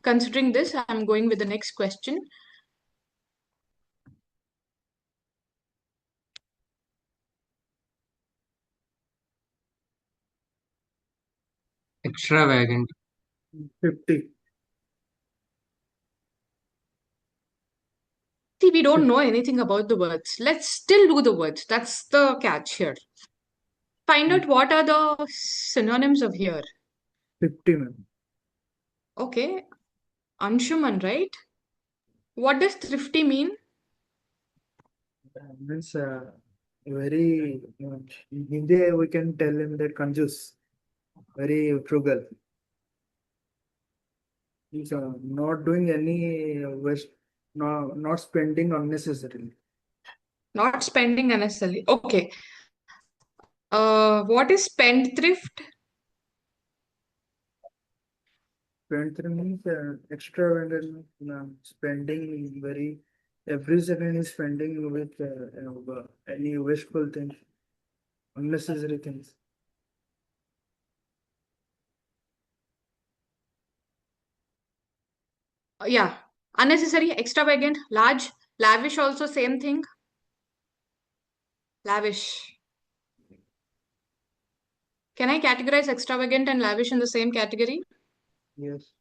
Considering this, I'm going with the next question. Extravagant. 50. See, we don't know anything about the words. Let's still do the words. That's the catch here. Find out what are the synonyms of here. 50, ma'am. Okay, Anshuman, right? What does thrifty mean? Means very in Hindi we can tell him that conjus, very frugal. He's not doing any waste, not spending unnecessarily. Not spending unnecessarily. Okay. What is spendthrift? Spendthrift means extravagant spending very every second is spending with any wasteful things, unnecessary things. Yeah. Unnecessary, extravagant, large, lavish also same thing. Lavish. Can I categorize extravagant and lavish in the same category? Yes.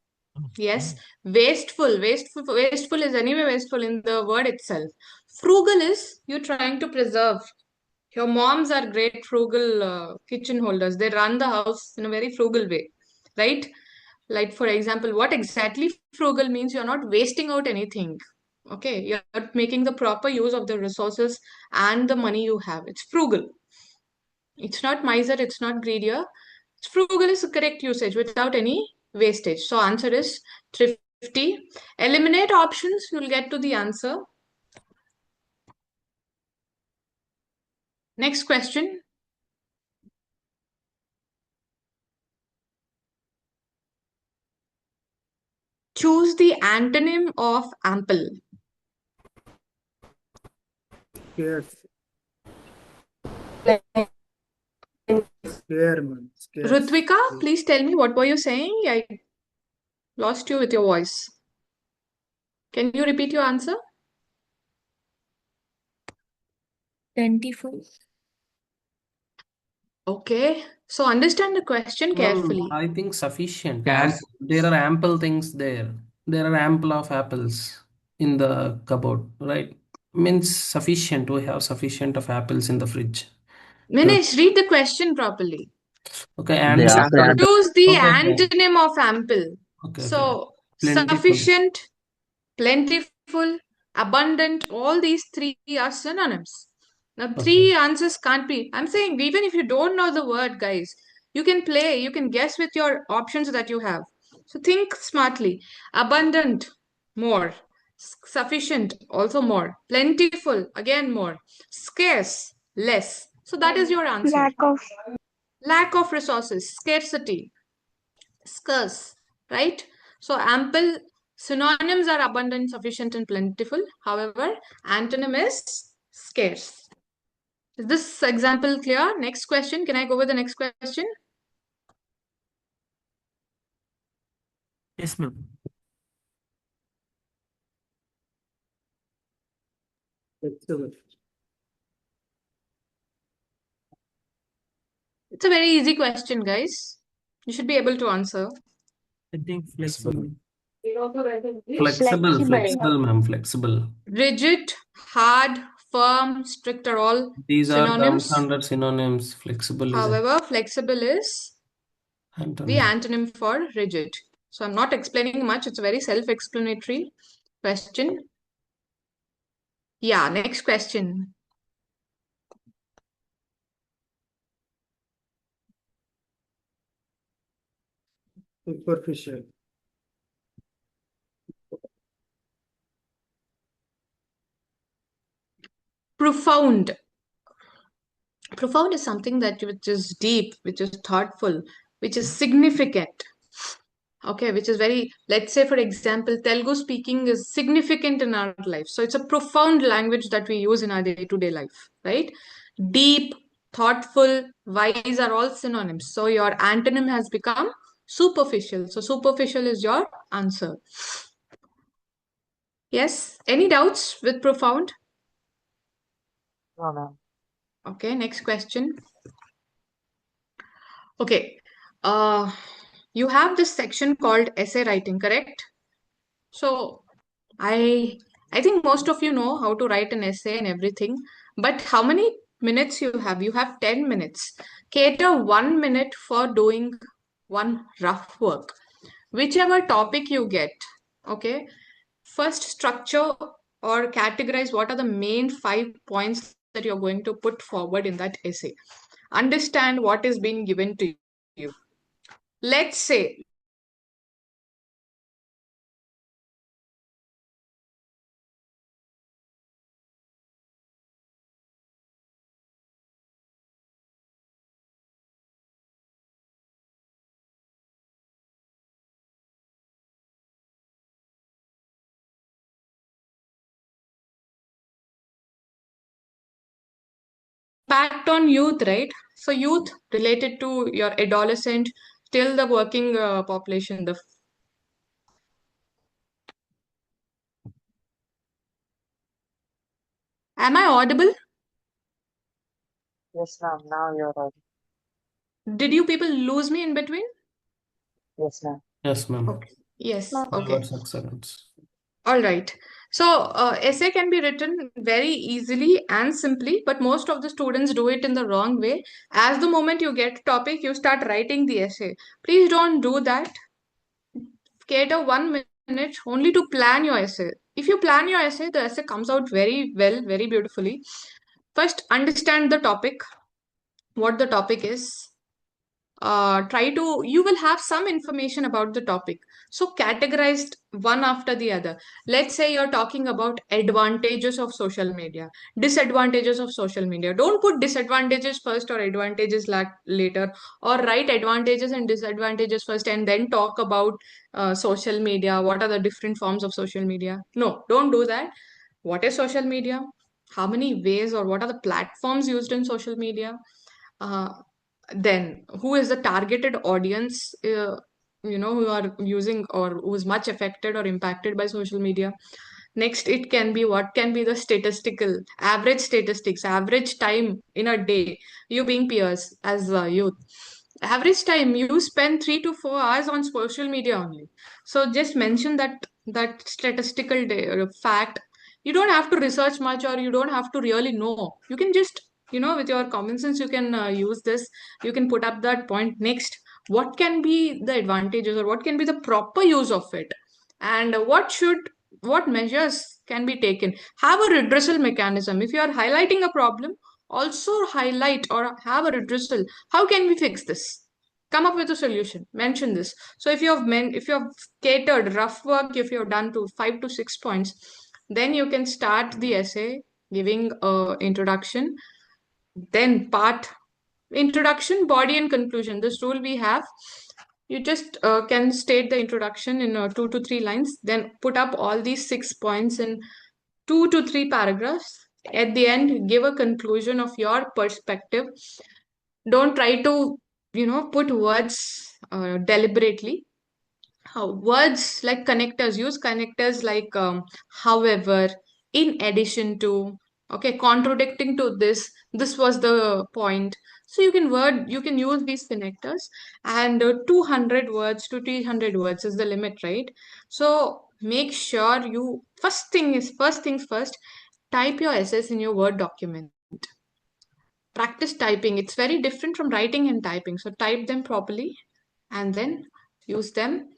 Yes. Wasteful is anyway wasteful in the word itself. Frugal is you're trying to preserve. Your moms are great frugal kitchen holders. They run the house in a very frugal way, right? Like, for example, what exactly frugal means, you're not wasting out anything. Okay, you're making the proper use of the resources and the money you have. It's frugal. It's not miser, it's not greedier. Frugal is the correct usage without any wastage. So answer is thrifty. Eliminate options, you'll get to the answer. Next question. Choose the antonym of ample. Scarce. Scare, man. Scarce. Rutvika, please tell me what were you saying? I lost you with your voice. Can you repeat your answer? Plentiful. Okay. So understand the question carefully. I think sufficient. Scarce. There are ample things there. There are ample of apples in the cupboard, right? Means sufficient. We have sufficient of apples in the fridge. Manish, read the question properly. Okay, They and asked ample. Choose the okay. antonym of ample. Okay. So Plentiful. sufficient, plentiful, abundant, all these three are synonyms. Now, Okay. three answers can't be. I'm saying, even if you don't know the word, guys, you can play, you can guess with your options that you have. So think smartly. Abundant, more. Sufficient, also more. Plentiful, again more. Scarce, less. So that is your answer. Lack of resources, scarcity, scarce, right? So ample, synonyms are abundant, sufficient, and plentiful. However, antonym is scarce. Is this example clear? Next question. Can I go with the next question? Yes, ma'am. Flexible. It's a very easy question, guys. You should be able to answer. I think Flexible. flexible. Flexible, ma'am. Flexible. Rigid, hard, firm, strict are all These are synonyms. terms under synonyms. Flexible is However, flexible is the antonym. antonym for rigid. So I'm not explaining much. It's a very self-explanatory question. Yeah, next question. Superficial. Profound. Profound is something that which is deep, which is thoughtful, which is significant. Okay, which is very, let's say for example, Telugu speaking is significant in our life. So it's a profound language that we use in our day-to-day life, right? Deep, thoughtful, wise are all synonyms. So your antonym has become superficial. So superficial is your answer. Yes, any doubts with profound? No, ma'am. Okay, next question. Okay, you have this section called essay writing, correct? So I think most of you know how to write an essay and everything, but how many minutes you have? You have 10 minutes. Cater 1 minute for doing one rough work. Whichever topic you get, okay? First structure or categorize what are the main 5 points that you're going to put forward in that essay. Understand what is being given to you. Let's say impact on youth, right? So youth related to your adolescent till the working population. Am I audible? Yes, ma'am. Now you're right. Did you people lose me in between? Yes, ma'am. Yes, ma'am. Okay. Yes. No. Okay. Words excellence. All right. So essay can be written very easily and simply, but most of the students do it in the wrong way. As the moment you get topic, you start writing the essay. Please don't do that. Cater 1 minute only to plan your essay. If you plan your essay, the essay comes out very well, very beautifully. First, understand the topic, what the topic is. You will have some information about the topic. So, categorized one after the other. Let's say you're talking about advantages of social media, disadvantages of social media. Don't put disadvantages first or advantages later, or write advantages and disadvantages first and then talk about social media. What are the different forms of social media? No, don't do that. What is social media? How many ways or what are the platforms used in social media? Uh, then who is the targeted audience, who are using or who is much affected or impacted by social media? Next, it can be what can be the statistical average statistics, average time in a day, you being peers as a youth, average time you spend 3 to 4 hours on social media only. So just mention that statistical fact. You don't have to research much, or you don't have to really know. You can just, with your common sense, you can use this. You can put up that point. Next, what can be the advantages or what can be the proper use of it, and what should what measures can be taken? Have a redressal mechanism. If you are highlighting a problem, also highlight or have a redressal. How can we fix this? Come up with a solution. Mention this. So if you have catered rough work, if you have done to 5 to 6 points, then you can start the essay giving a introduction, then part introduction, body, and conclusion. This rule we have. You just can state the introduction in 2 to 3 lines, then put up all these 6 points in 2 to 3 paragraphs. At the end, give a conclusion of your perspective. Don't try to, put words deliberately. Words like connectors, use connectors like however, in addition to, okay, contradicting to this was the point. So you can use these connectors, and 200 words to 300 words is the limit, right? So make sure first things first, type your essays in your Word document. Practice typing. It's very different from writing and typing. So type them properly and then use them.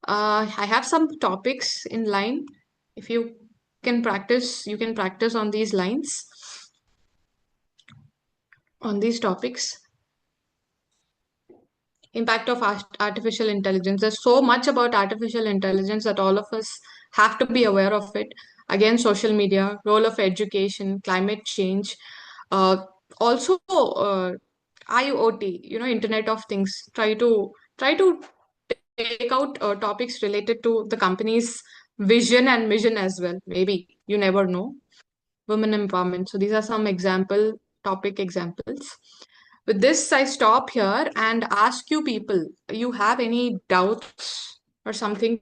I have some topics in line. If you you can practice on these lines, on these topics. Impact of artificial intelligence. There's so much about artificial intelligence that all of us have to be aware of it. Again, social media, role of education, climate change, uh, also IoT, Internet of Things. Try to take out topics related to the company's vision and mission as well. Maybe you never know. Women empowerment. So these are some topic examples. With this, I stop here and ask you people, you have any doubts or something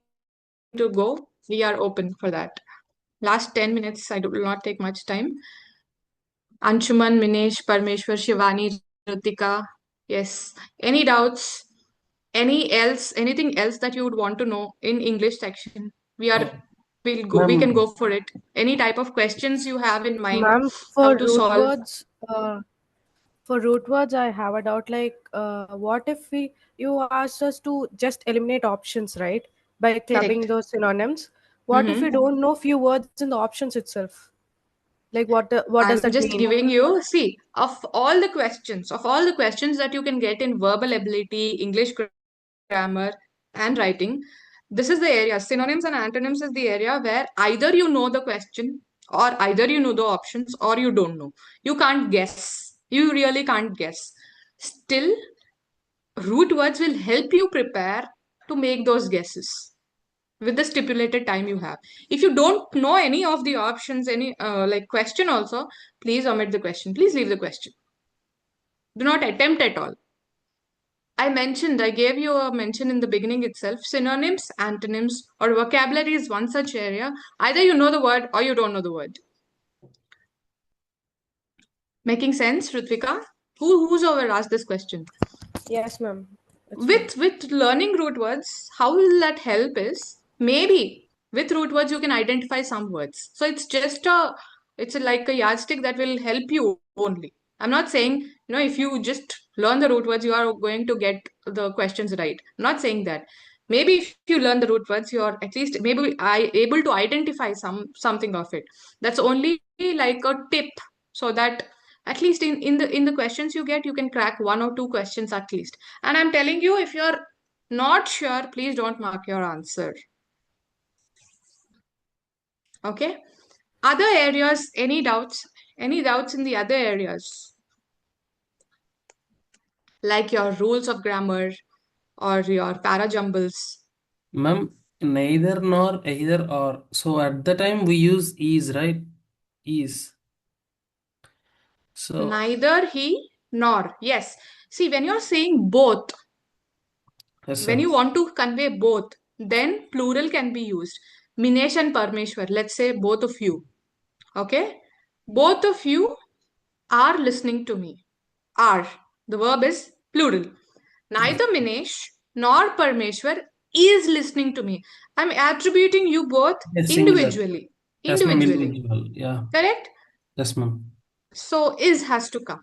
to go? We are open for that. Last 10 minutes, I will not take much time. Anshuman, Minesh, Parmeshwar, Shivani, Ritika. Yes. Any doubts? Anything else that you would want to know in English section? We can Ma'am, go for it. Any type of questions you have in mind, Ma'am, how for to root solve? words, I have a doubt. Like, what if you asked us to just eliminate options, right? By clubbing Correct. those synonyms. What if we Mm-hmm. don't know few words in the options itself? Like, what does I'm that just mean? giving you, see, of all the questions that you can get in verbal ability, English grammar, and writing, this is the area. Synonyms and antonyms is the area where either you know the question, or either you know the options, or you don't know. You can't guess. You really can't guess. Still, root words will help you prepare to make those guesses with the stipulated time you have. If you don't know any of the options, any like question also, please omit the question. Please leave the question. Do not attempt at all. I gave you a mention in the beginning itself. Synonyms, antonyms, or vocabulary is one such area. Either you know the word or you don't know the word. Making sense, Ritvika? Who's over asked this question? Yes, ma'am. It's fine. With learning root words, how will that help is maybe with root words you can identify some words. So it's like a yardstick that will help you only. I'm not saying, if you just learn the root words, you are going to get the questions right. I'm not saying that. Maybe if you learn the root words, you're at least maybe able to identify something of it. That's only like a tip, so that at least in the questions you get, you can crack 1 or 2 questions at least. And I'm telling you, if you're not sure, please don't mark your answer. Okay? Other areas, any doubts? Any doubts in the other areas? Like your rules of grammar or your para jumbles? ma'am, neither nor either or. So at the time we use is, right? Is. So Neither he nor. Yes. See, when you're saying both, yes, when sir. you want to convey both, then plural can be used. Minesh and Parmeshwar, let's say both of you. Okay? Both of you are listening to me. Are. The verb is plural. Neither Minesh nor Parmeshwar is listening to me. I'm attributing you both Yes, singular. individually. Yes, ma'am, Individually. individual. Yeah. Correct? Yes, ma'am. So is has to come.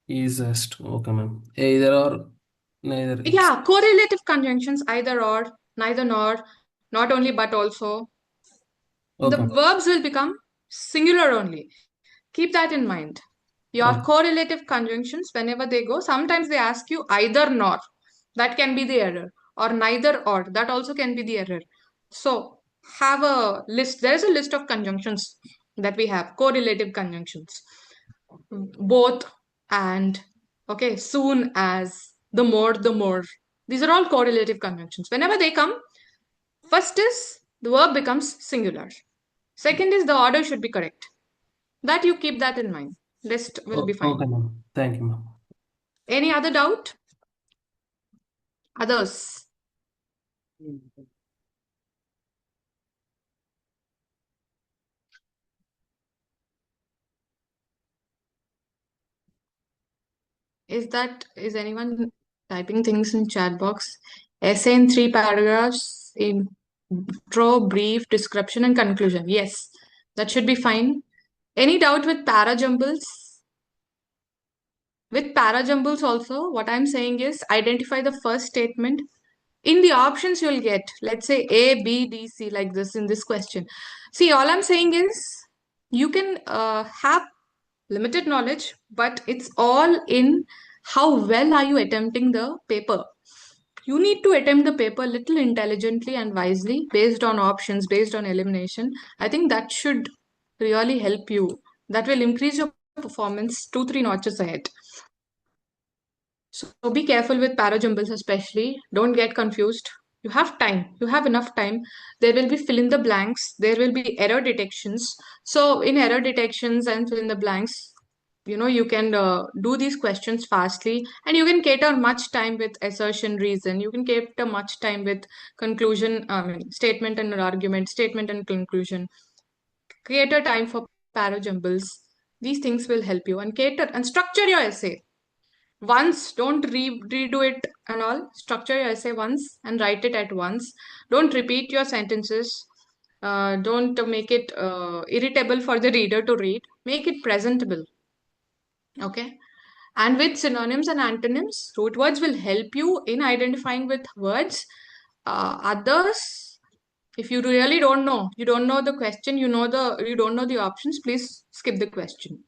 Is just okay, ma'am. Either or, neither is. Yeah, correlative conjunctions, either or, neither nor, not only but also. The Okay. verbs will become singular only. Keep that in mind. Your Okay. correlative conjunctions, whenever they go, sometimes they ask you either nor. That can be the error. Or neither or. That also can be the error. So have a list. There is a list of conjunctions that we have. Correlative conjunctions. Both and, okay, soon as, the more. These are all correlative conjunctions. Whenever they come, first is the verb becomes singular. Second is the order should be correct. That you keep that in mind. Rest will be fine. Okay, ma'am. Thank you, ma'am. Any other doubt? Others? Is anyone typing things in chat box? Essay in 3 paragraphs, intro, brief, description, and conclusion. Yes, that should be fine. Any doubt with para-jumbles? With para-jumbles also, what I'm saying is identify the first statement. In the options you'll get, let's say A, B, D, C, like this in this question. See, all I'm saying is you can have limited knowledge, but it's all in how well are you attempting the paper. You need to attempt the paper little intelligently and wisely based on options, based on elimination. I think that should really help you. That will increase your performance 2-3 notches ahead. So be careful with para-jumbles especially. Don't get confused. You have time. You have enough time. There will be fill in the blanks. There will be error detections. So in error detections and fill in the blanks, you can do these questions fastly, and you can cater much time with assertion, reason. You can cater much time with conclusion, statement and argument, statement and conclusion. Cater time for para-jumbles. These things will help you, and cater and structure your essay. Once, don't redo it and all. Structure your essay once and write it at once. Don't repeat your sentences. Don't make it irritable for the reader to read. Make it presentable. Okay. And with synonyms and antonyms, root words will help you in identifying with words. Others, if you really don't know, you don't know the question, you don't know the options, please skip the question.